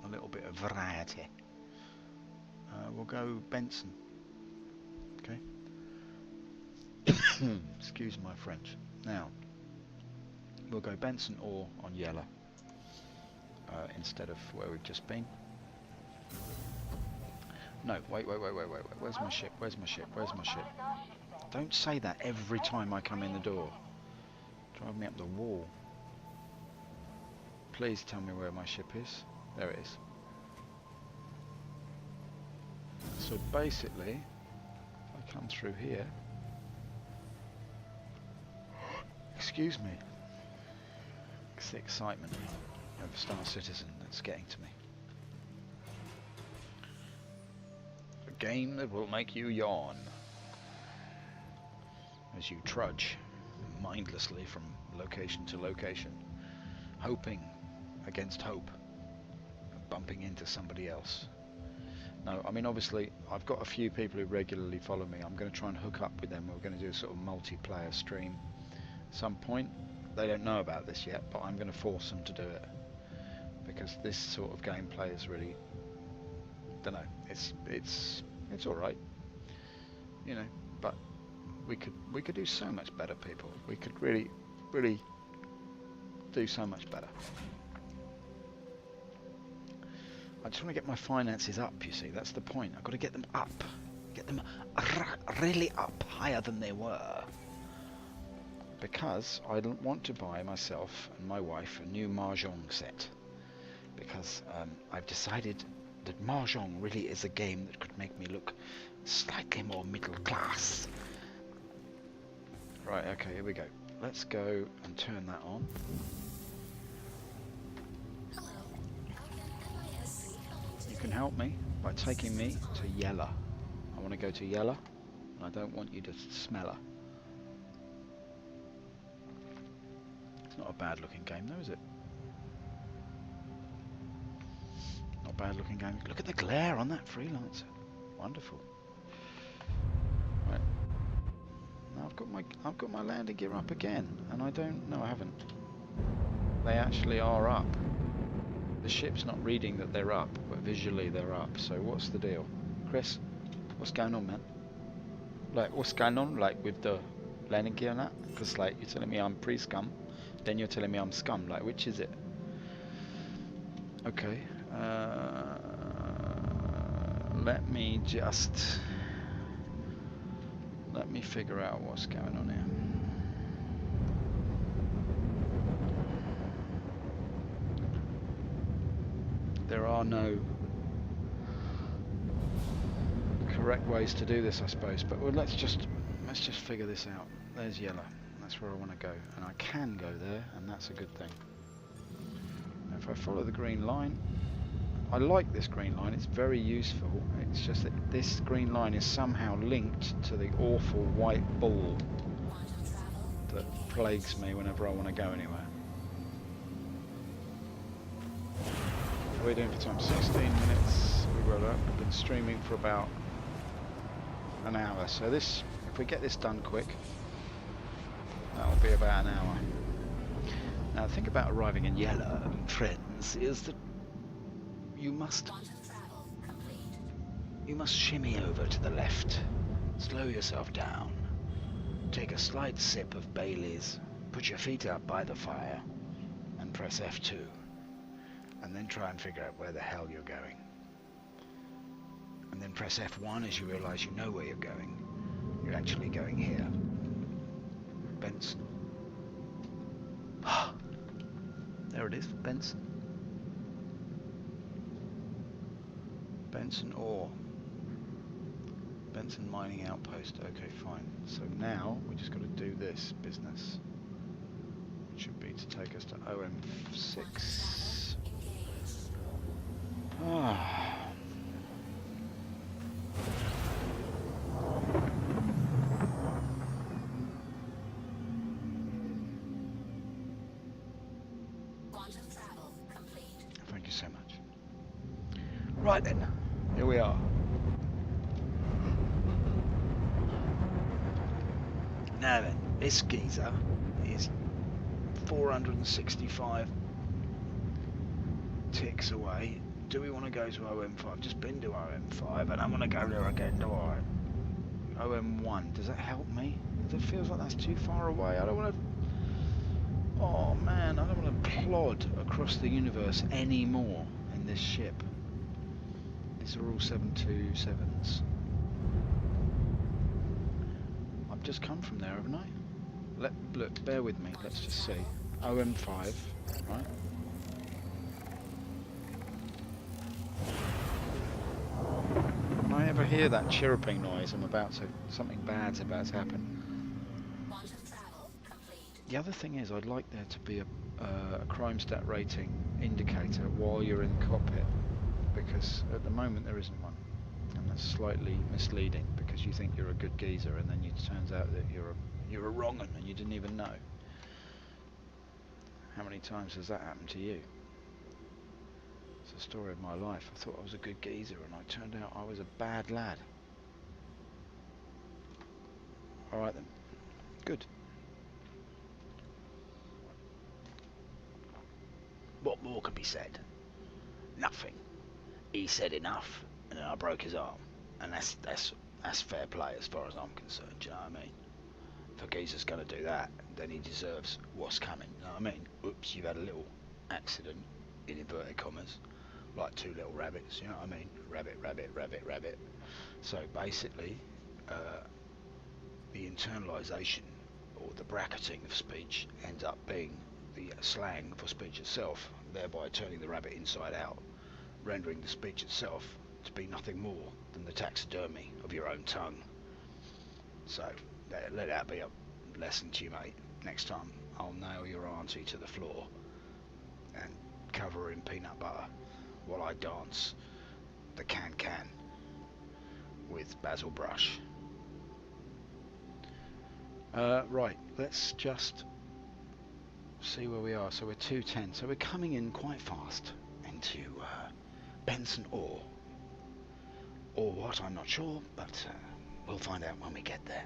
a little bit of variety. We'll go Benson. Okay. Excuse my French. Now we'll go Benson or on Yella instead of where we've just been. No, wait. Where's my ship? Where's my ship? Where's my ship? Don't say that every time I come in the door. Drive me up the wall. Please tell me where my ship is. There it is. So basically, if I come through here, excuse me, it's the excitement of Star Citizen that's getting to me. A game that will make you yawn as you trudge mindlessly from location to location, hoping against hope, bumping into somebody else. No, I mean obviously I've got a few people who regularly follow me. I'm going to try and hook up with them. We're going to do a sort of multiplayer stream at some point. They don't know about this yet, but I'm going to force them to do it because this sort of gameplay is really, don't know, it's all right, you know, but we could do so much better, people. We could really do so much better. I just want to get my finances up, you see, that's the point. I've got to get them up. Get them really up, higher than they were. Because I don't want to buy myself and my wife a new Mahjong set. Because I've decided that Mahjong really is a game that could make me look slightly more middle class. Right, okay, here we go. Let's go and turn that on. You can help me by taking me to Yella. I want to go to Yella, and I don't want you to smell her. It's not a bad looking game though, is it? Not a bad looking game. Look at the glare on that Freelancer. Wonderful. Right. Now I've got my landing gear up again, and I haven't. They actually are up. The ship's not reading that they're up, but visually they're up. So what's the deal? Chris, what's going on, man? Like, what's going on, like, with the landing gear and that? Because, like, you're telling me I'm pre-scum, then you're telling me I'm scum. Like, which is it? Okay. Let me figure out what's going on here. There are no correct ways to do this, I suppose. But well, let's just figure this out. There's yellow. That's where I want to go, and I can go there, and that's a good thing. Now, if I follow the green line, I like this green line. It's very useful. It's just that this green line is somehow linked to the awful white ball that plagues me whenever I want to go anywhere. We're doing for time 16 minutes. We roll up. We've been streaming for about an hour. So this, if we get this done quick, that'll be about an hour. Now the thing about arriving in yellow, friends, is that you must shimmy over to the left, slow yourself down, take a slight sip of Bailey's, put your feet up by the fire, and press F2. And then try and figure out where the hell you're going. And then press F1 as you realise you know where you're going. You're actually going here. Benson. There it is, Benson. Benson ore. Benson mining outpost. Okay, fine. So now we just got to do this business. Which should be to take us to OM6. Ah. Thank you so much. Right then, here we are. Now then, this geezer is 465 ticks away. Do we want to go to OM5? I've just been to OM5 and I'm going to go there again, do I? OM1, does that help me? It feels like that's too far away. I don't want to... Oh man, I don't want to plod across the universe anymore in this ship. These are all 727s. I've just come from there, haven't I? Look, bear with me, let's just see. OM5, right? When I ever hear that chirruping noise, something bad's about to happen. The other thing is, I'd like there to be a crime stat rating indicator while you're in the cockpit, because at the moment there isn't one, and that's slightly misleading because you think you're a good geezer, and then it turns out that you're a wrong 'un and you didn't even know. How many times has that happened to you? It's the story of my life. I thought I was a good geezer and it turned out I was a bad lad. Alright then. Good. What more could be said? Nothing. He said enough and then I broke his arm. And that's fair play as far as I'm concerned, do you know what I mean? If a geezer's going to do that, then he deserves what's coming, you know what I mean? Oops, you've had a little accident, in inverted commas. Like two little rabbits, you know what I mean? Rabbit, rabbit, rabbit, rabbit. So basically, the internalisation or the bracketing of speech ends up being the slang for speech itself, thereby turning the rabbit inside out, rendering the speech itself to be nothing more than the taxidermy of your own tongue. So let that be a lesson to you, mate. Next time I'll nail your auntie to the floor and cover her in peanut butter while I dance the can-can with Basil Brush. Right, let's just see where we are. So we're 210, so we're coming in quite fast into Benson ore. Or what, I'm not sure, but we'll find out when we get there.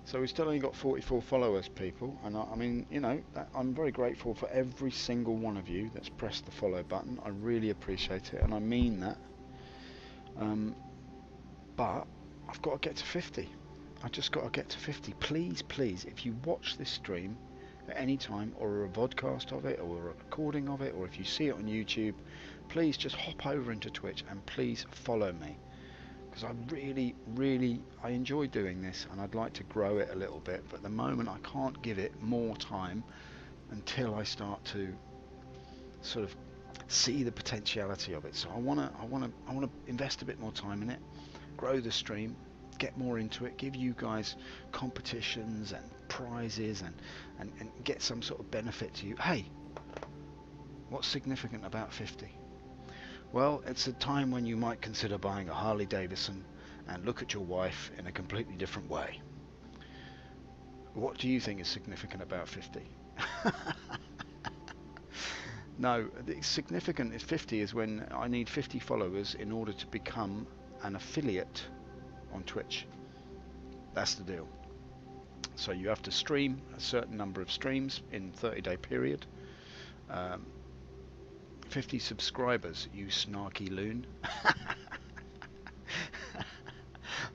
So we've still only got 44 followers, people, and I mean, you know, I'm very grateful for every single one of you that's pressed the follow button. I really appreciate it, and I mean that. But I've got to get to 50. I just got to get to 50. Please, please, if you watch this stream at any time, or a vodcast of it, or a recording of it, or if you see it on YouTube, please just hop over into Twitch and please follow me. Because I enjoy doing this and I'd like to grow it a little bit, but at the moment I can't give it more time until I start to sort of see the potentiality of it. So I want to invest a bit more time in it, grow the stream, get more into it, give you guys competitions and prizes, and get some sort of benefit to you. Hey, what's significant about 50? Well, it's a time when you might consider buying a Harley Davidson and look at your wife in a completely different way. What do you think is significant about 50? No, the significant is 50 is when I need 50 followers in order to become an affiliate on Twitch. That's the deal. So you have to stream a certain number of streams in 30-day period. 50 subscribers, you snarky loon.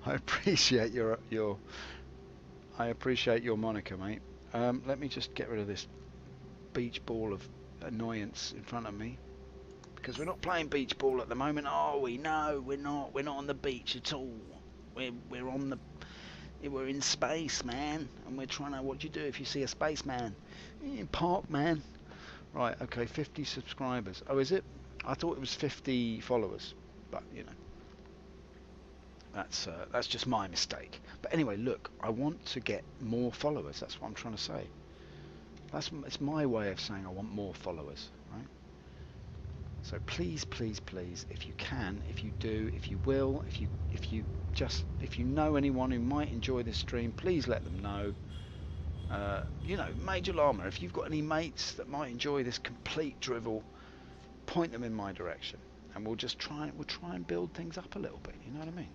I appreciate your moniker, mate. Let me just get rid of this beach ball of annoyance in front of me, because we're not playing beach ball at the moment, are we? No, we're not. We're not on the beach at all. We're in space, man, and we're trying to. What do you do if you see a spaceman? Park, man. Right. Okay. 50 subscribers. Oh, is it? I thought it was 50 followers, but you know. That's just my mistake. But anyway, look, I want to get more followers. That's what I'm trying to say. It's my way of saying I want more followers, right? So please, please, please, if you can, if you do, if you will, if you know anyone who might enjoy this stream, please let them know. You know, Major Llama, if you've got any mates that might enjoy this complete drivel, point them in my direction, and we'll try and build things up a little bit. You know what I mean?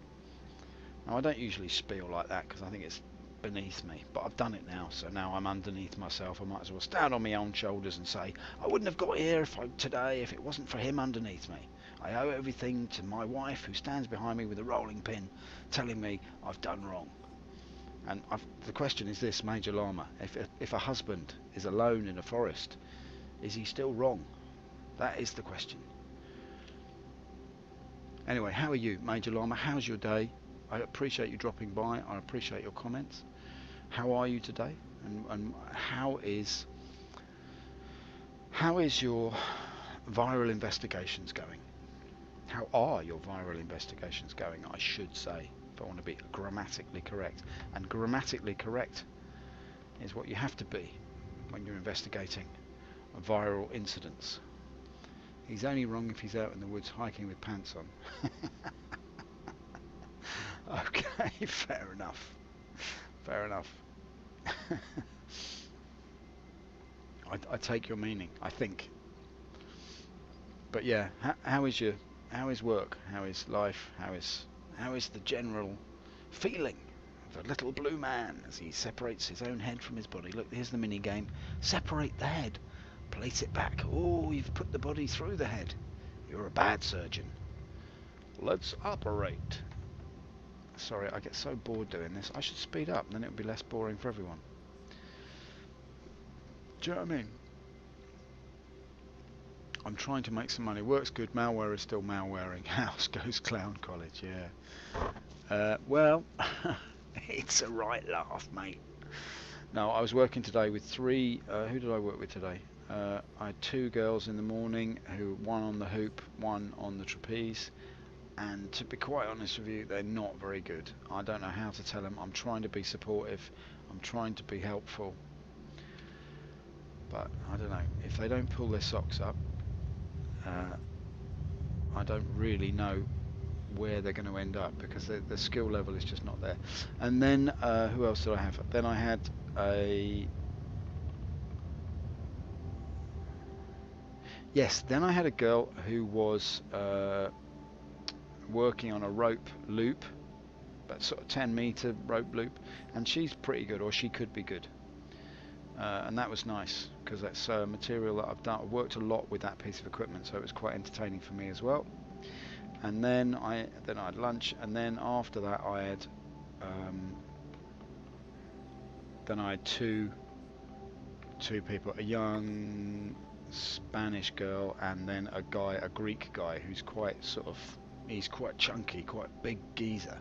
Now, I don't usually spiel like that because I think it's beneath me, but I've done it now, so now I'm underneath myself. I might as well stand on my own shoulders and say I wouldn't have got here today if it wasn't for him underneath me. I owe everything to my wife, who stands behind me with a rolling pin telling me I've done wrong. And the question is this, Major Llama, if a husband is alone in a forest, is he still wrong? That is the question. Anyway, how are you, Major Llama? How's your day? I appreciate you dropping by. I appreciate your comments. How are you today? And how is your viral investigations going? How are your viral investigations going, I should say, if I want to be grammatically correct. And grammatically correct is what you have to be when you're investigating viral incidents. He's only wrong if he's out in the woods hiking with pants on. Okay, fair enough. Fair enough. I take your meaning, I think. But yeah, how is work? How is life? How is the general feeling of the little blue man as he separates his own head from his body? Look, here's the mini game. Separate the head. Place it back. Oh, you've put the body through the head. You're a bad surgeon. Let's operate. Sorry, I get so bored doing this. I should speed up, then it would be less boring for everyone. Do you know what I mean? I'm trying to make some money. Work's good. Malware is still malwaring. House goes clown college. Yeah. Well, it's a right laugh, mate. No, I was working today with three. Who did I work with today? I had two girls in the morning, one on the hoop, one on the trapeze. And to be quite honest with you, they're not very good. I don't know how to tell them. I'm trying to be supportive. I'm trying to be helpful. But I don't know. If they don't pull their socks up, I don't really know where they're going to end up, because the skill level is just not there. And then, who else did I have? Then I had then I had a girl who was working on a rope loop, but sort of 10-meter rope loop, and she's pretty good, or she could be good, and that was nice because that's material that I've done. I've worked a lot with that piece of equipment, so it was quite entertaining for me as well. And then I had lunch, and then after that I had two people, a young Spanish girl, and then a Greek guy who's he's quite chunky, quite big geezer,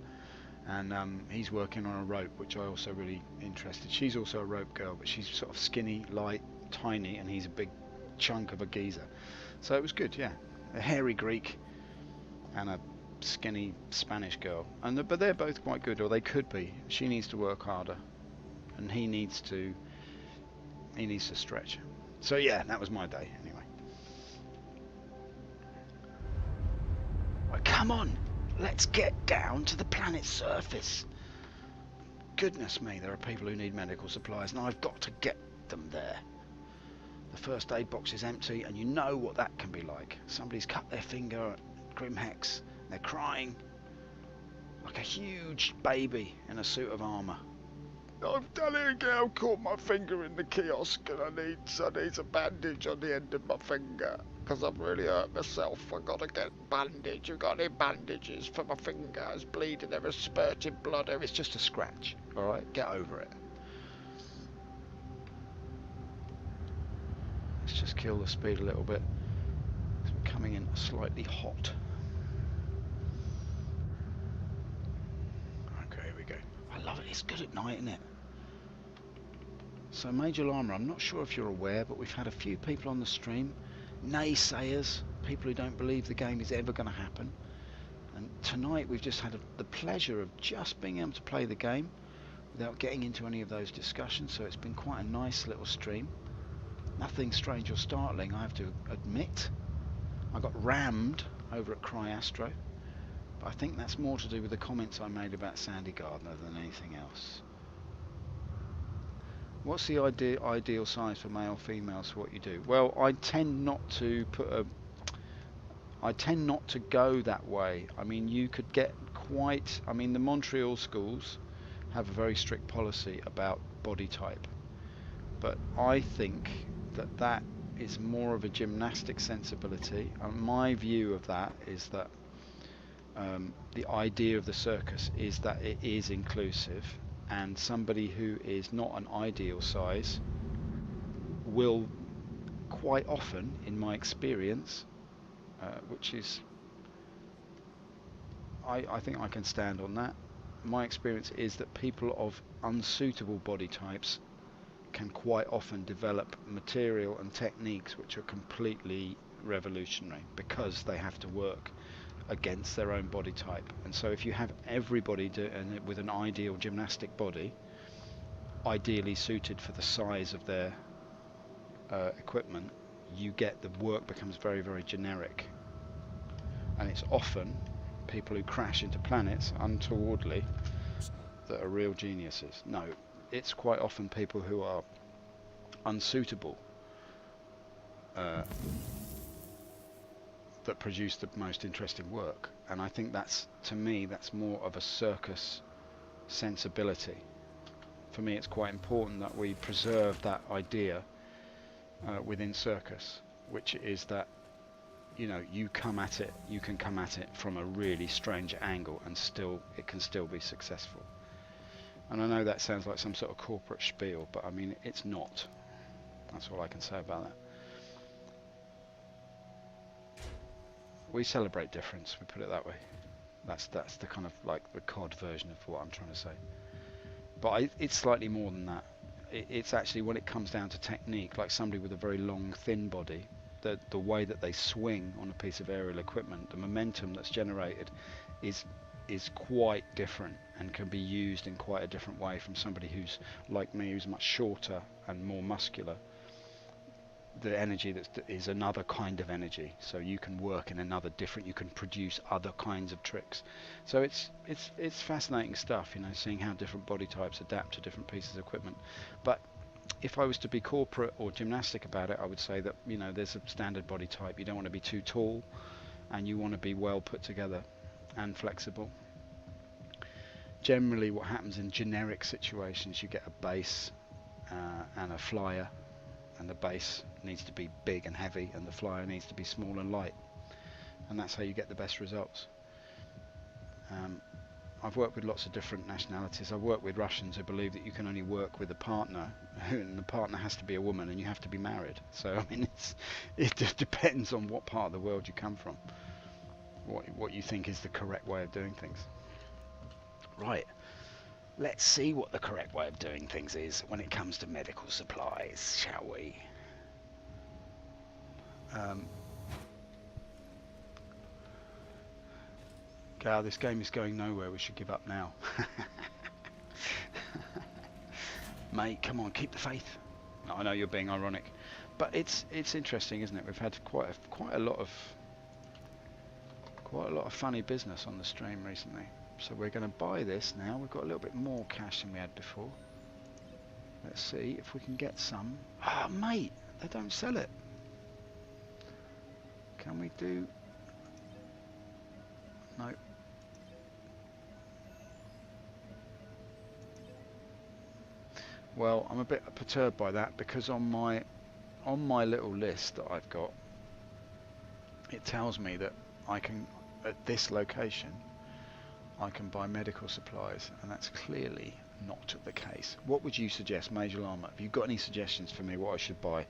and he's working on a rope, which I also really interested. She's also a rope girl, but she's sort of skinny, light, tiny, and he's a big chunk of a geezer. So it was good, yeah. A hairy Greek and a skinny Spanish girl, but they're both quite good, or they could be. She needs to work harder, and he needs to stretch. So yeah, that was my day anyway. Right, come on, let's get down to the planet's surface. Goodness me, there are people who need medical supplies, and I've got to get them there. The first aid box is empty, and you know what that can be like. Somebody's cut their finger at Grimhex, and they're crying like a huge baby in a suit of armour. I've done it again, I've caught my finger in the kiosk, and I need a bandage on the end of my finger, because I've really hurt myself. I've got to get bandage. You've got any bandages for my finger? It's bleeding, there is spurting blood. It's just a scratch, alright? Get over it. Let's just kill the speed a little bit. We're coming in slightly hot. Okay, here we go. I love it. It's good at night, isn't it? So Major Llama, I'm not sure if you're aware, but we've had a few people on the stream, naysayers, people who don't believe the game is ever going to happen. And tonight we've just had the pleasure of just being able to play the game without getting into any of those discussions. So it's been quite a nice little stream. Nothing strange or startling, I have to admit. I got rammed over at CryAstro, but I think that's more to do with the comments I made about Sandy Gardner than anything else. What's the ideal size for male, females for what you do? Well, I tend not to go that way. I mean, you could get quite. I mean, the Montreal schools have a very strict policy about body type, but I think that is more of a gymnastic sensibility. And my view of that is that the idea of the circus is that it is inclusive, and somebody who is not an ideal size will quite often, in my experience, which is, I think I can stand on that, my experience is that people of unsuitable body types can quite often develop material and techniques which are completely revolutionary, because they have to work against their own body type. And so if you have everybody with an ideal gymnastic body, ideally suited for the size of their equipment, you get the work becomes very, very generic. And it's often people who crash into planets untowardly that are real geniuses. No, it's quite often people who are unsuitable that produce the most interesting work. And I think that's, to me, that's more of a circus sensibility. For me, it's quite important that we preserve that idea within circus, which is that, you know, you can come at it from a really strange angle, and it can still be successful. And I know that sounds like some sort of corporate spiel, but I mean, it's not. That's all I can say about that. We celebrate difference, we put it that way. That's the kind of like the COD version of what I'm trying to say. But it's slightly more than that. It's actually, when it comes down to technique, like somebody with a very long, thin body, the way that they swing on a piece of aerial equipment, the momentum that's generated is quite different and can be used in quite a different way from somebody who's like me, who's much shorter and more muscular. The energy is another kind of energy, so you can work in another different, you can produce other kinds of tricks. So it's fascinating stuff, you know, seeing how different body types adapt to different pieces of equipment. But if I was to be corporate or gymnastic about it, I would say that, you know, there's a standard body type. You don't want to be too tall, and you want to be well put together and flexible. Generally what happens in generic situations, you get a base and a flyer, and the base needs to be big and heavy, and the flyer needs to be small and light, and that's how you get the best results. I've worked with lots of different nationalities. I've worked with Russians who believe that you can only work with a partner, and the partner has to be a woman, and you have to be married. So I mean, it just depends on what part of the world you come from, what you think is the correct way of doing things. Right, let's see what the correct way of doing things is when it comes to medical supplies, shall we? Wow, this game is going nowhere. We should give up now. Mate, come on, keep the faith. I know you're being ironic, but it's interesting, isn't it? We've had quite a lot of funny business on the stream recently. So we're going to buy this now. We've got a little bit more cash than we had before. Let's see if we can get some. Ah, mate, they don't sell it. Can we do? No. Well, I'm a bit perturbed by that because on my little list that I've got, it tells me that I can, at this location, I can buy medical supplies, and that's clearly not the case. What would you suggest, Major Llama? Have you got any suggestions for me what I should buy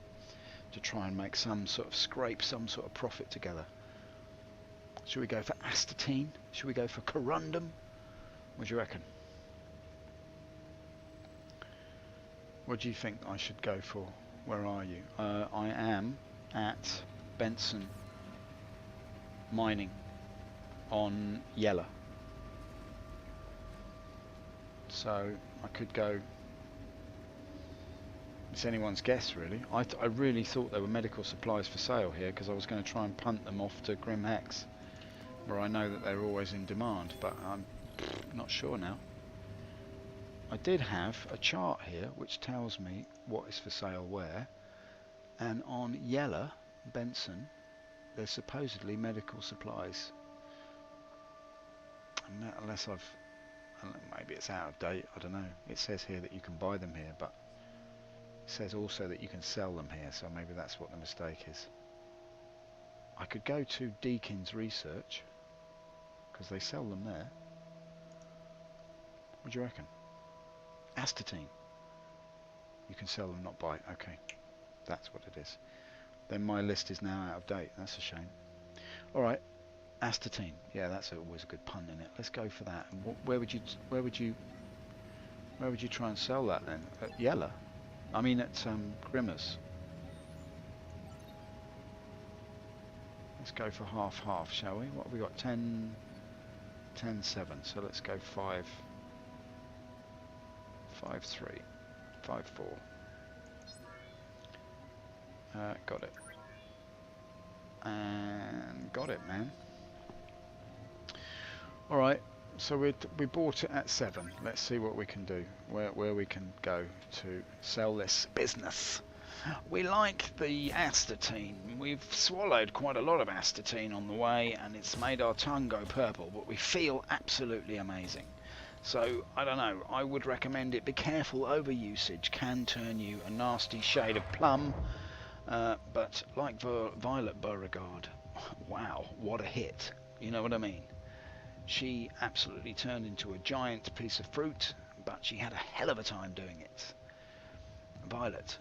to try and make some sort of scrape, some sort of profit together? Should we go for astatine? Should we go for corundum? What do you reckon? What do you think I should go for? Where are you? I am at Benson Mining on Yella. So I could go. It's anyone's guess, really. I really thought there were medical supplies for sale here because I was going to try and punt them off to Grim Hex, where I know that they're always in demand, but I'm not sure now. I did have a chart here which tells me what is for sale where, and on Yella, Benson, there's supposedly medical supplies. Unless maybe it's out of date, I don't know. It says here that you can buy them here, but it says also that you can sell them here, so maybe that's what the mistake is. I could go to Deakin's Research, because they sell them there. What do you reckon? Astatine. You can sell them, not buy. Okay, that's what it is. Then my list is now out of date. That's a shame. Alright, astatine. Yeah, that's always a good pun in it. Let's go for that. And where would you try and sell that then? At Yella? I mean at Grimmers. Let's go for half, shall we? What have we got? 10, 7. So let's go 5, 3, 5, 4. Got it. And got it, man. Alright, so we bought it at 7. Let's see what we can do. Where we can go to sell this business. We like the astatine. We've swallowed quite a lot of astatine on the way, and it's made our tongue go purple, but we feel absolutely amazing. So, I don't know, I would recommend it. Be careful, overusage can turn you a nasty shade of plum. But like Violet Beauregard, wow, what a hit. You know what I mean? She absolutely turned into a giant piece of fruit, but she had a hell of a time doing it. Violet,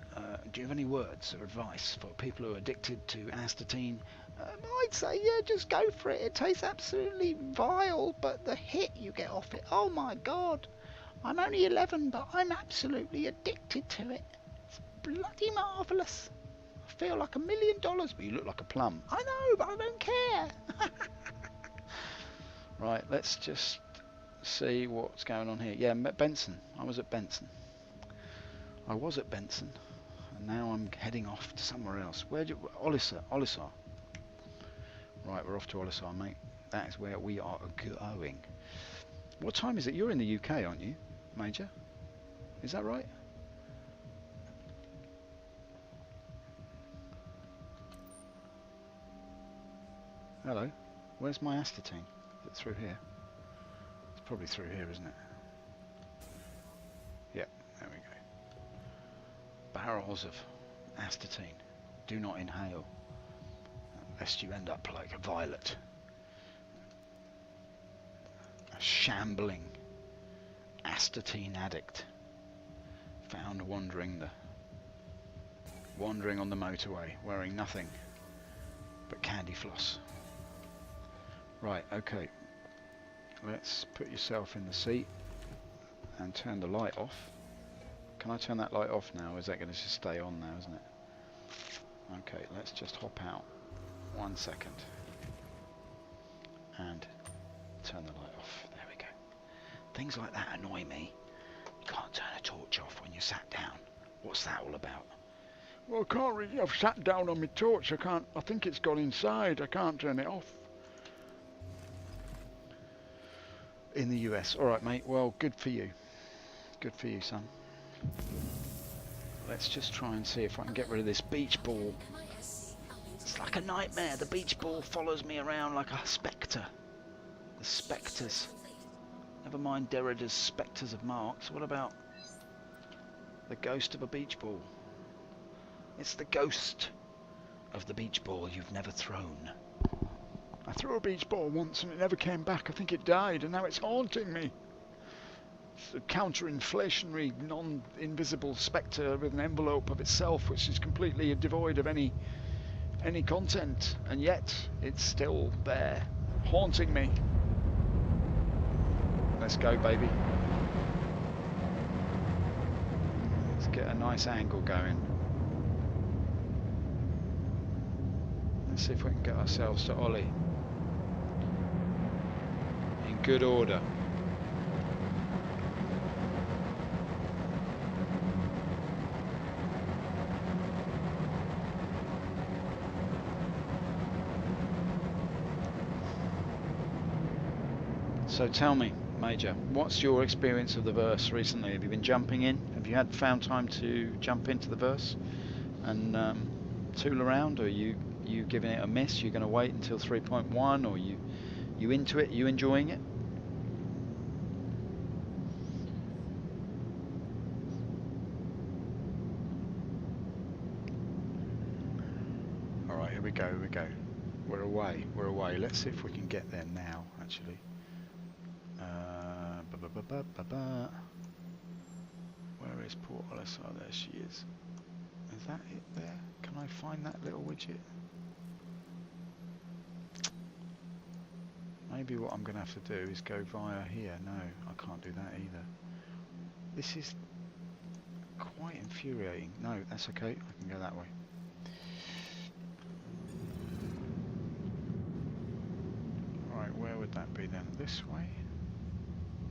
do you have any words or advice for people who are addicted to astatine? I'd say, yeah, just go for it. It tastes absolutely vile, but the hit you get off it, oh my god. I'm only 11, but I'm absolutely addicted to it. It's bloody marvellous. I feel like $1 million, but you look like a plum. I know, but I don't care. Right, let's just see what's going on here. Yeah, Benson. I was at Benson. And now I'm heading off to somewhere else. Olisar. Right, we're off to Olisar, mate. That is where we are going. What time is it? You're in the UK, aren't you, Major? Is that right? Hello. Where's my astatine? Is it through here? It's probably through here, isn't it? Yep, there we go. Barrels of astatine. Do not inhale, lest you end up like a Violet. A shambling astatine addict found wandering on the motorway, wearing nothing but candy floss. Right, okay. Let's put yourself in the seat and turn the light off. Can I turn that light off now, or is that going to just stay on now, isn't it? Okay, let's just hop out. 1 second. And turn the light off. There we go. Things like that annoy me. You can't turn a torch off when you're sat down. What's that all about? Well, I can't really. I've sat down on my torch. I can't. I think it's gone inside. I can't turn it off. In the US. All right, mate. Well, good for you. Good for you, son. Let's just try and see if I can get rid of this beach ball. It's like a nightmare. The beach ball follows me around like a spectre. The spectres. Never mind Derrida's spectres of Marx. What about the ghost of a beach ball? It's the ghost of the beach ball you've never thrown. I threw a beach ball once and it never came back. I think it died, and now it's haunting me. It's a counter-inflationary, non-invisible spectre with an envelope of itself, which is completely devoid of any content, and yet it's still there, haunting me. Let's go, baby. Let's get a nice angle going. Let's see if we can get ourselves to Ollie in good order. So tell me, Major, what's your experience of the verse recently? Have you been jumping in? Have you found time to jump into the verse and tool around, or are you giving it a miss? You're going to wait until 3.1, or you into it? You enjoying it? All right, here we go. Here we go. We're away. We're away. Let's see if we can get there now. Actually. Where is Port Alice? Oh, there she is. Is that it there? Can I find that little widget? Maybe what I'm going to have to do is go via here. No, I can't do that either. This is quite infuriating. No, that's okay. I can go that way. Right, where would that be then? This way?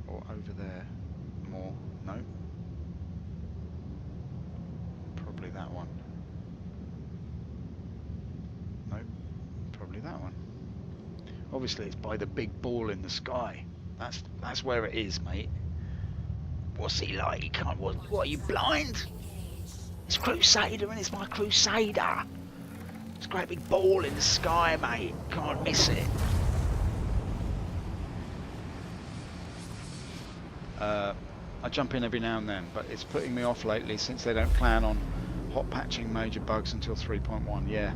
Or over there? More? No? Probably that one. No? Probably that one. Obviously it's by the big ball in the sky. That's where it is, mate. What's he like? He can't. What are you, blind? It's Crusader and it's my Crusader. It's a great big ball in the sky, mate. Can't miss it. I jump in every now and then, but it's putting me off lately since they don't plan on hot patching major bugs until 3.1. Yeah,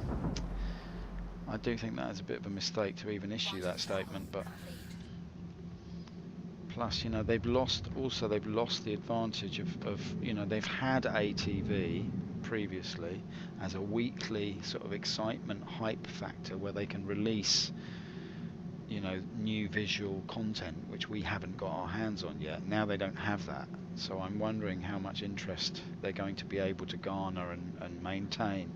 I do think that is a bit of a mistake to even issue that statement, but plus, you know, they've lost the advantage of you know, they've had ATV previously as a weekly sort of excitement hype factor where they can release, you know, new visual content which we haven't got our hands on yet. Now they don't have that, so I'm wondering how much interest they're going to be able to garner and maintain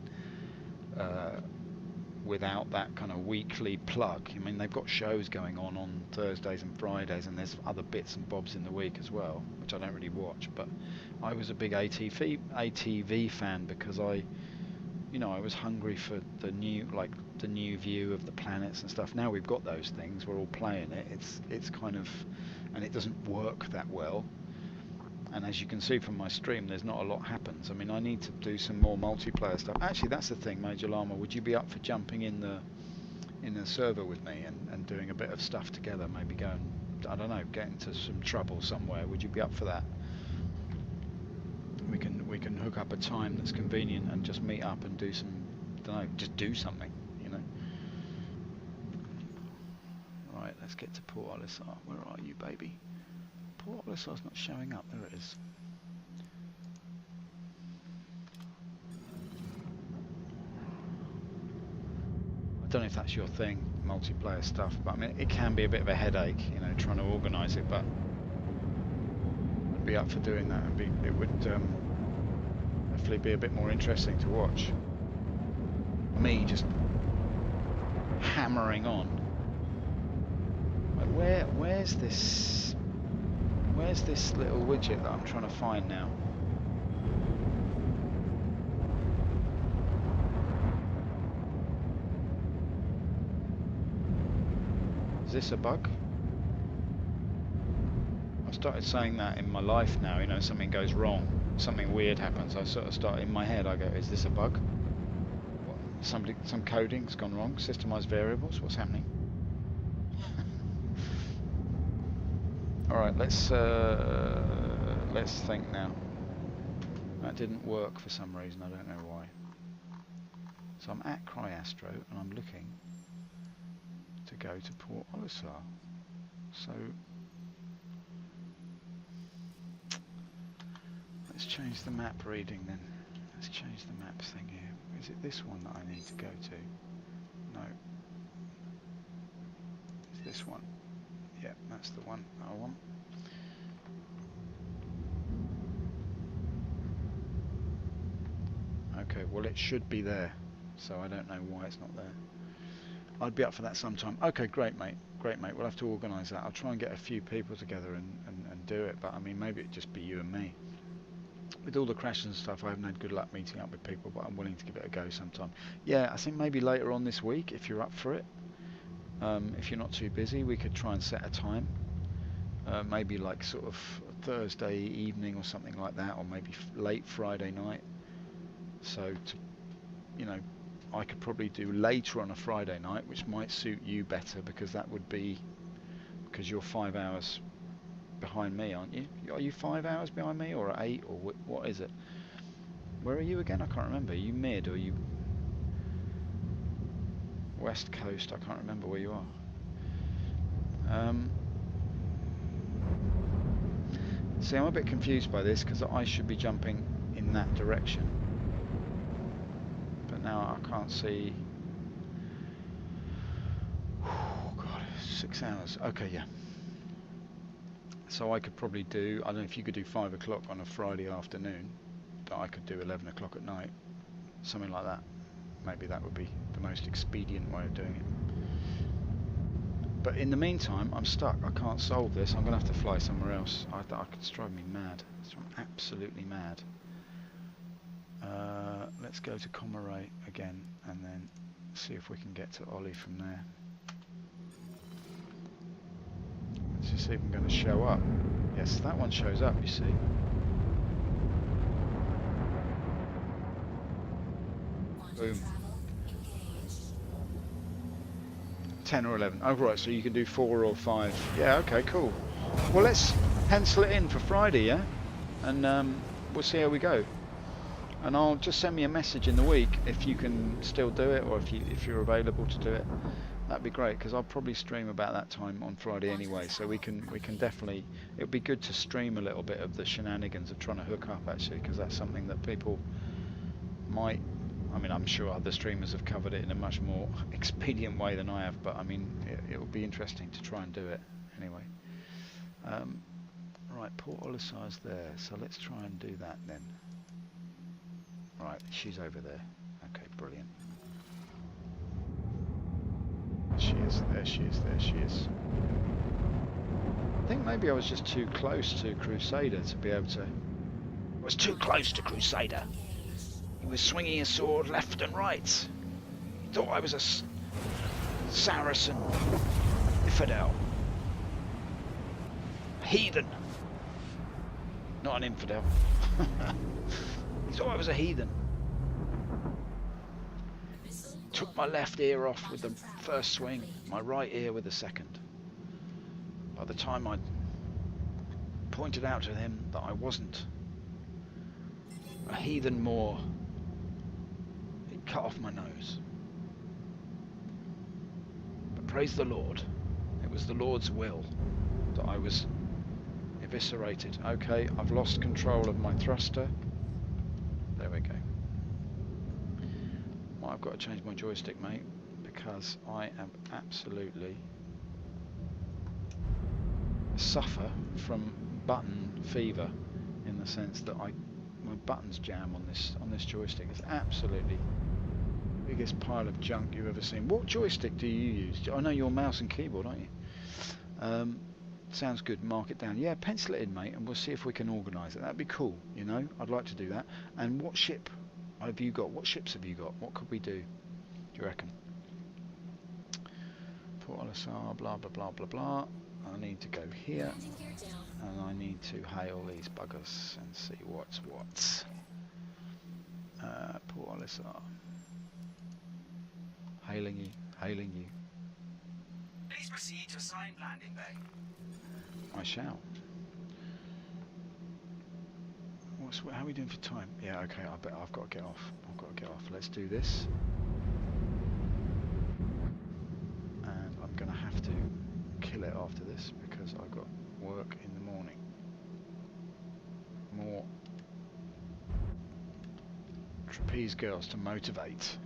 without that kind of weekly plug. I mean, they've got shows going on Thursdays and Fridays, and there's other bits and bobs in the week as well, which I don't really watch, but I was a big ATV fan because I was hungry for the new view of the planets and stuff. Now we've got those things, we're all playing it. It's kind of, and it doesn't work that well. And as you can see from my stream, there's not a lot happens. I mean, I need to do some more multiplayer stuff. Actually, that's the thing, Major Llama. Would you be up for jumping in the server with me and doing a bit of stuff together? Maybe go and, I don't know, get into some trouble somewhere. Would you be up for that? We can hook up a time that's convenient and just meet up and do some, don't know, just do something, you know. Right, let's get to Port Alisar. Where are you, baby? Port Alisar's not showing up. There it is. I don't know if that's your thing, multiplayer stuff, but I mean, it can be a bit of a headache, you know, trying to organise it, but I'd be up for doing that, and it would hopefully be a bit more interesting to watch. Me just hammering on. Where's this little widget that I'm trying to find now? Is this a bug? I've started saying that in my life now, you know, something goes wrong, something weird happens, I sort of start in my head, I go, is this a bug? What, some coding's gone wrong, systemized variables, what's happening? Alright, let's think now. That didn't work for some reason, I don't know why. So I'm at Cryastro and I'm looking to go to Port Olisar. So let's change the map reading then. Let's change the map thing here. Is it this one that I need to go to? No. It's this one. Yep, that's the one I want. Okay, well it should be there, so I don't know why it's not there. I'd be up for that sometime. Okay, great mate, we'll have to organise that. I'll try and get a few people together and do it, but I mean maybe it'd just be you and me. With all the crashes and stuff I haven't had good luck meeting up with people, but I'm willing to give it a go sometime. Yeah, I think maybe later on this week if you're up for it. If you're not too busy we could try and set a time. Maybe like sort of Thursday evening or something like that, or maybe late Friday night. So, you know, I could probably do later on a Friday night, which might suit you better because that would be, because you're 5 hours behind me, aren't you? Are you 5 hours behind me or 8 or what is it? Where are you again? I can't remember. Are you mid or are you west coast? I can't remember where you are. See, I'm a bit confused by this because I should be jumping in that direction. But now I can't see. Oh God, 6 hours. Okay, yeah. So I could probably do, I don't know if you could do 5 o'clock on a Friday afternoon, but I could do 11 o'clock at night. Something like that. Maybe that would be the most expedient way of doing it. But in the meantime, I'm stuck. I can't solve this. I'm going to have to fly somewhere else. It's driving me mad. It's absolutely mad. Let's go to Comaray again and then see if we can get to Ollie from there. Let's just see if I'm going to show up. Yes, that one shows up, you see. Boom. 10 or 11. Oh right, so you can do 4 or 5. Yeah, okay, cool. Well, let's pencil it in for Friday, yeah? And we'll see how we go. And I'll just send me a message in the week if you can still do it, or if you're available to do it. That'd be great, because I'll probably stream about that time on Friday anyway. So we can definitely. It'd be good to stream a little bit of the shenanigans of trying to hook up actually, because that's something that people might. I mean, I'm sure other streamers have covered it in a much more expedient way than I have, but I mean, it will be interesting to try and do it anyway. Right, Port Olisar's there, so let's try and do that then. Right, she's over there. Okay, brilliant. She is, there she is, there she is. I think maybe I was just too close to Crusader to be able to... I was too close to Crusader. He was swinging his sword left and right. He thought I was a Saracen infidel. A heathen. Not an infidel. He thought I was a heathen. Took my left ear off with the first swing, my right ear with the second. By the time I pointed out to him that I wasn't a heathen Moor, he cut off my nose. But praise the Lord, it was the Lord's will that I was eviscerated. Okay, I've lost control of my thruster. There we go. Well, I've got to change my joystick, mate, because I am absolutely suffer from button fever, in the sense that my buttons jam on this joystick. It's absolutely the biggest pile of junk you've ever seen. What joystick do you use? I know you're mouse and keyboard, aren't you? Sounds good. Mark it down. Yeah, pencil it in, mate, and we'll see if we can organise it. That'd be cool. You know, I'd like to do that. And what ship have you got? What ships have you got? What could we do? Do you reckon? Port Olisar, blah blah blah blah blah. I need to go here, Landing gear down. and I need to hail these buggers and see what's what. Port Olisar. Hailing you, hailing you. Please proceed to assigned landing bay. I shall. How are we doing for time? Yeah, okay, I bet I've got to get off. I've got to get off. Let's do this. And I'm going to have to kill it after this because I've got work in the morning. More trapeze girls to motivate.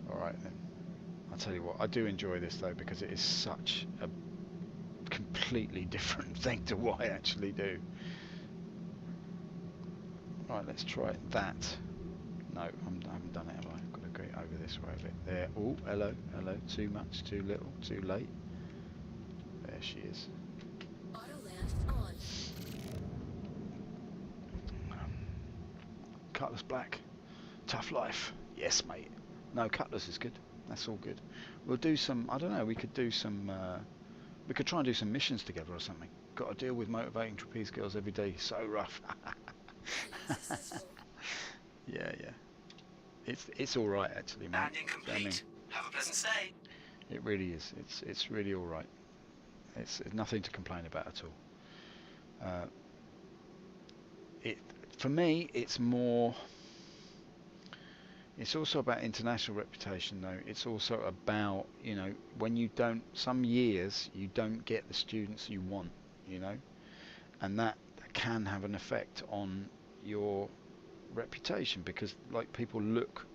Alright then. I'll tell you what, I do enjoy this though because it is such a completely different thing to what I actually do. Right, let's try that. No, I haven't done it, have I? I've got to go over this way a bit. There. Oh, hello, hello. Too much, too little, too late. There she is. Auto land on. Cutlass black. Tough life. Yes, mate. No, Cutlass is good. That's all good. We'll do some, I don't know, we could do some, we could try and do some missions together or something. Got to deal with motivating trapeze girls every day. So rough. Yeah, yeah. It's all right actually, mate. Landing Do you know what I mean? complete. Have a pleasant stay. It really is. It's really all right. It's nothing to complain about at all. For me, it's more. It's also about international reputation, though. It's also about, you know, when you don't. Some years you don't get the students you want, you know, and that can have an effect on your reputation because, like, people look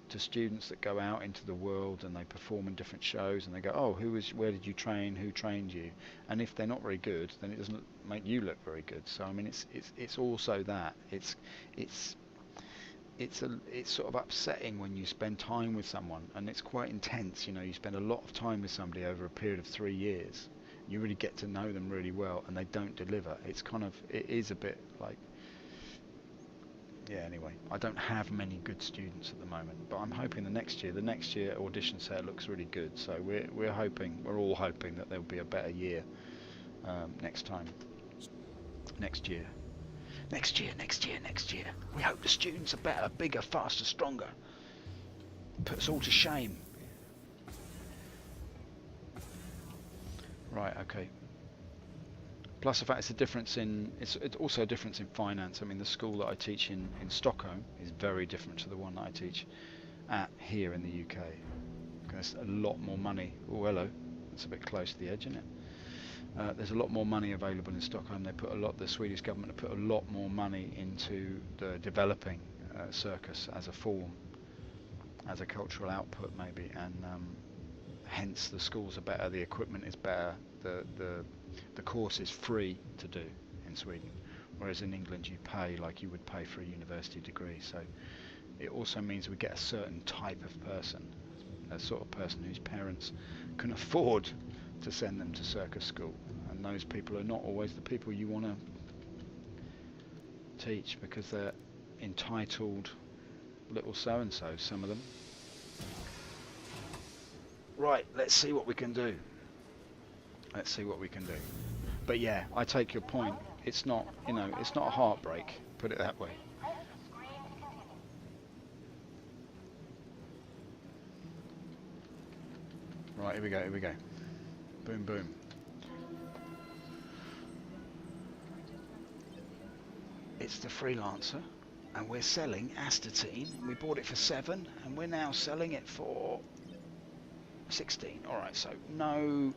to students that go out into the world and they perform in different shows and they go, oh, where did you train, who trained you? And if they're not very good, then it doesn't make you look very good. So I mean, it's also that it's sort of upsetting when you spend time with someone and it's quite intense. You know, you spend a lot of time with somebody over a period of 3 years. You really get to know them really well and they don't deliver. It is a bit like, yeah, anyway, I don't have many good students at the moment, but I'm hoping the next year audition set looks really good. So we're all hoping that there'll be a better year next time. Next year. We hope the students are better, bigger, faster, stronger. Put us all to shame. Right, okay. Plus the fact it's also a difference in finance. I mean, the school that I teach in Stockholm is very different to the one that I teach at here in the UK. There's a lot more money. Oh, hello. That's a bit close to the edge, isn't it? There's a lot more money available in Stockholm. The Swedish government have put a lot more money into the developing circus as a form, as a cultural output maybe, and hence the schools are better, the equipment is better, the course is free to do in Sweden, whereas in England you pay like you would pay for a university degree. So it also means we get a certain type of person, a sort of person whose parents can afford to send them to circus school, and those people are not always the people you want to teach because they're entitled little so-and-so, some of them. Right, let's see what we can do. But yeah, I take your point. It's not, it's not a heartbreak, put it that way. Right, here we go. Boom, boom. It's the Freelancer, and we're selling astatine. We bought it for 7, and we're now selling it for 16. Alright, so no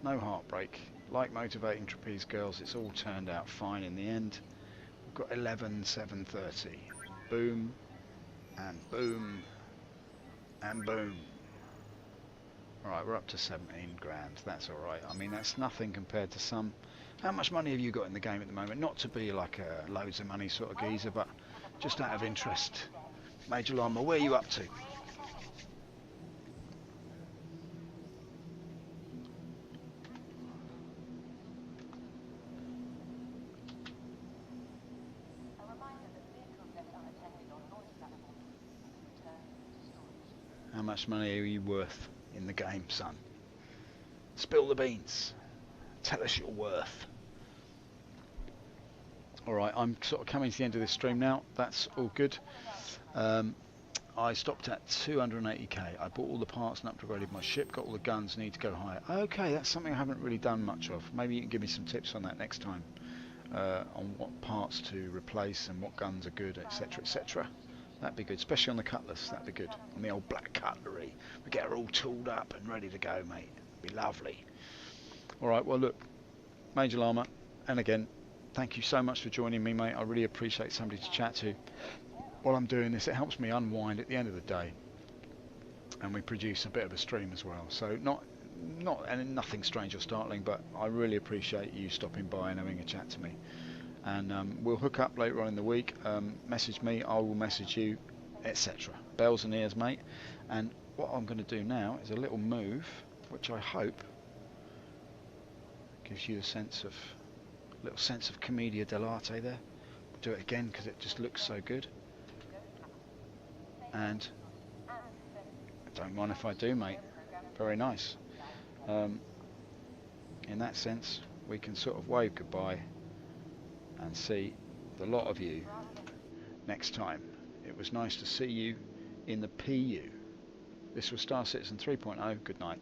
heartbreak. Like motivating trapeze girls, it's all turned out fine in the end. We've got 11,730. Boom, and boom, and boom. Alright, we're up to 17 grand. That's alright. I mean, that's nothing compared to some. How much money have you got in the game at the moment? Not to be like a loads of money sort of geezer, but just out of interest. Major Lama, where are you up to? much money are you worth in the game, son? Spill the beans. Tell us your worth. Alright, I'm sort of coming to the end of this stream now. That's all good. I stopped at 280k. I bought all the parts and upgraded my ship, got all the guns, need to go higher. Okay, that's something I haven't really done much of. Maybe you can give me some tips on that next time. On what parts to replace and what guns are good, etc, etc. That'd be good, especially on the cutlass. That'd be good. On the old black cutlery. We get her all tooled up and ready to go, mate. Be lovely. Alright, well look, Major Llama, and again, thank you so much for joining me, mate. I really appreciate somebody to chat to while I'm doing this. It helps me unwind at the end of the day, and we produce a bit of a stream as well. So and nothing strange or startling, but I really appreciate you stopping by and having a chat to me. And we'll hook up later on in the week. Message me, I will message you, etc. Bells and ears, mate. And what I'm going to do now is a little move, which I hope gives you a little sense of commedia dell'arte there. We'll do it again because it just looks so good. And I don't mind if I do, mate. Very nice. In that sense, we can sort of wave goodbye and see the lot of you next time. It was nice to see you in the PU. This was Star Citizen 3.0. Good night.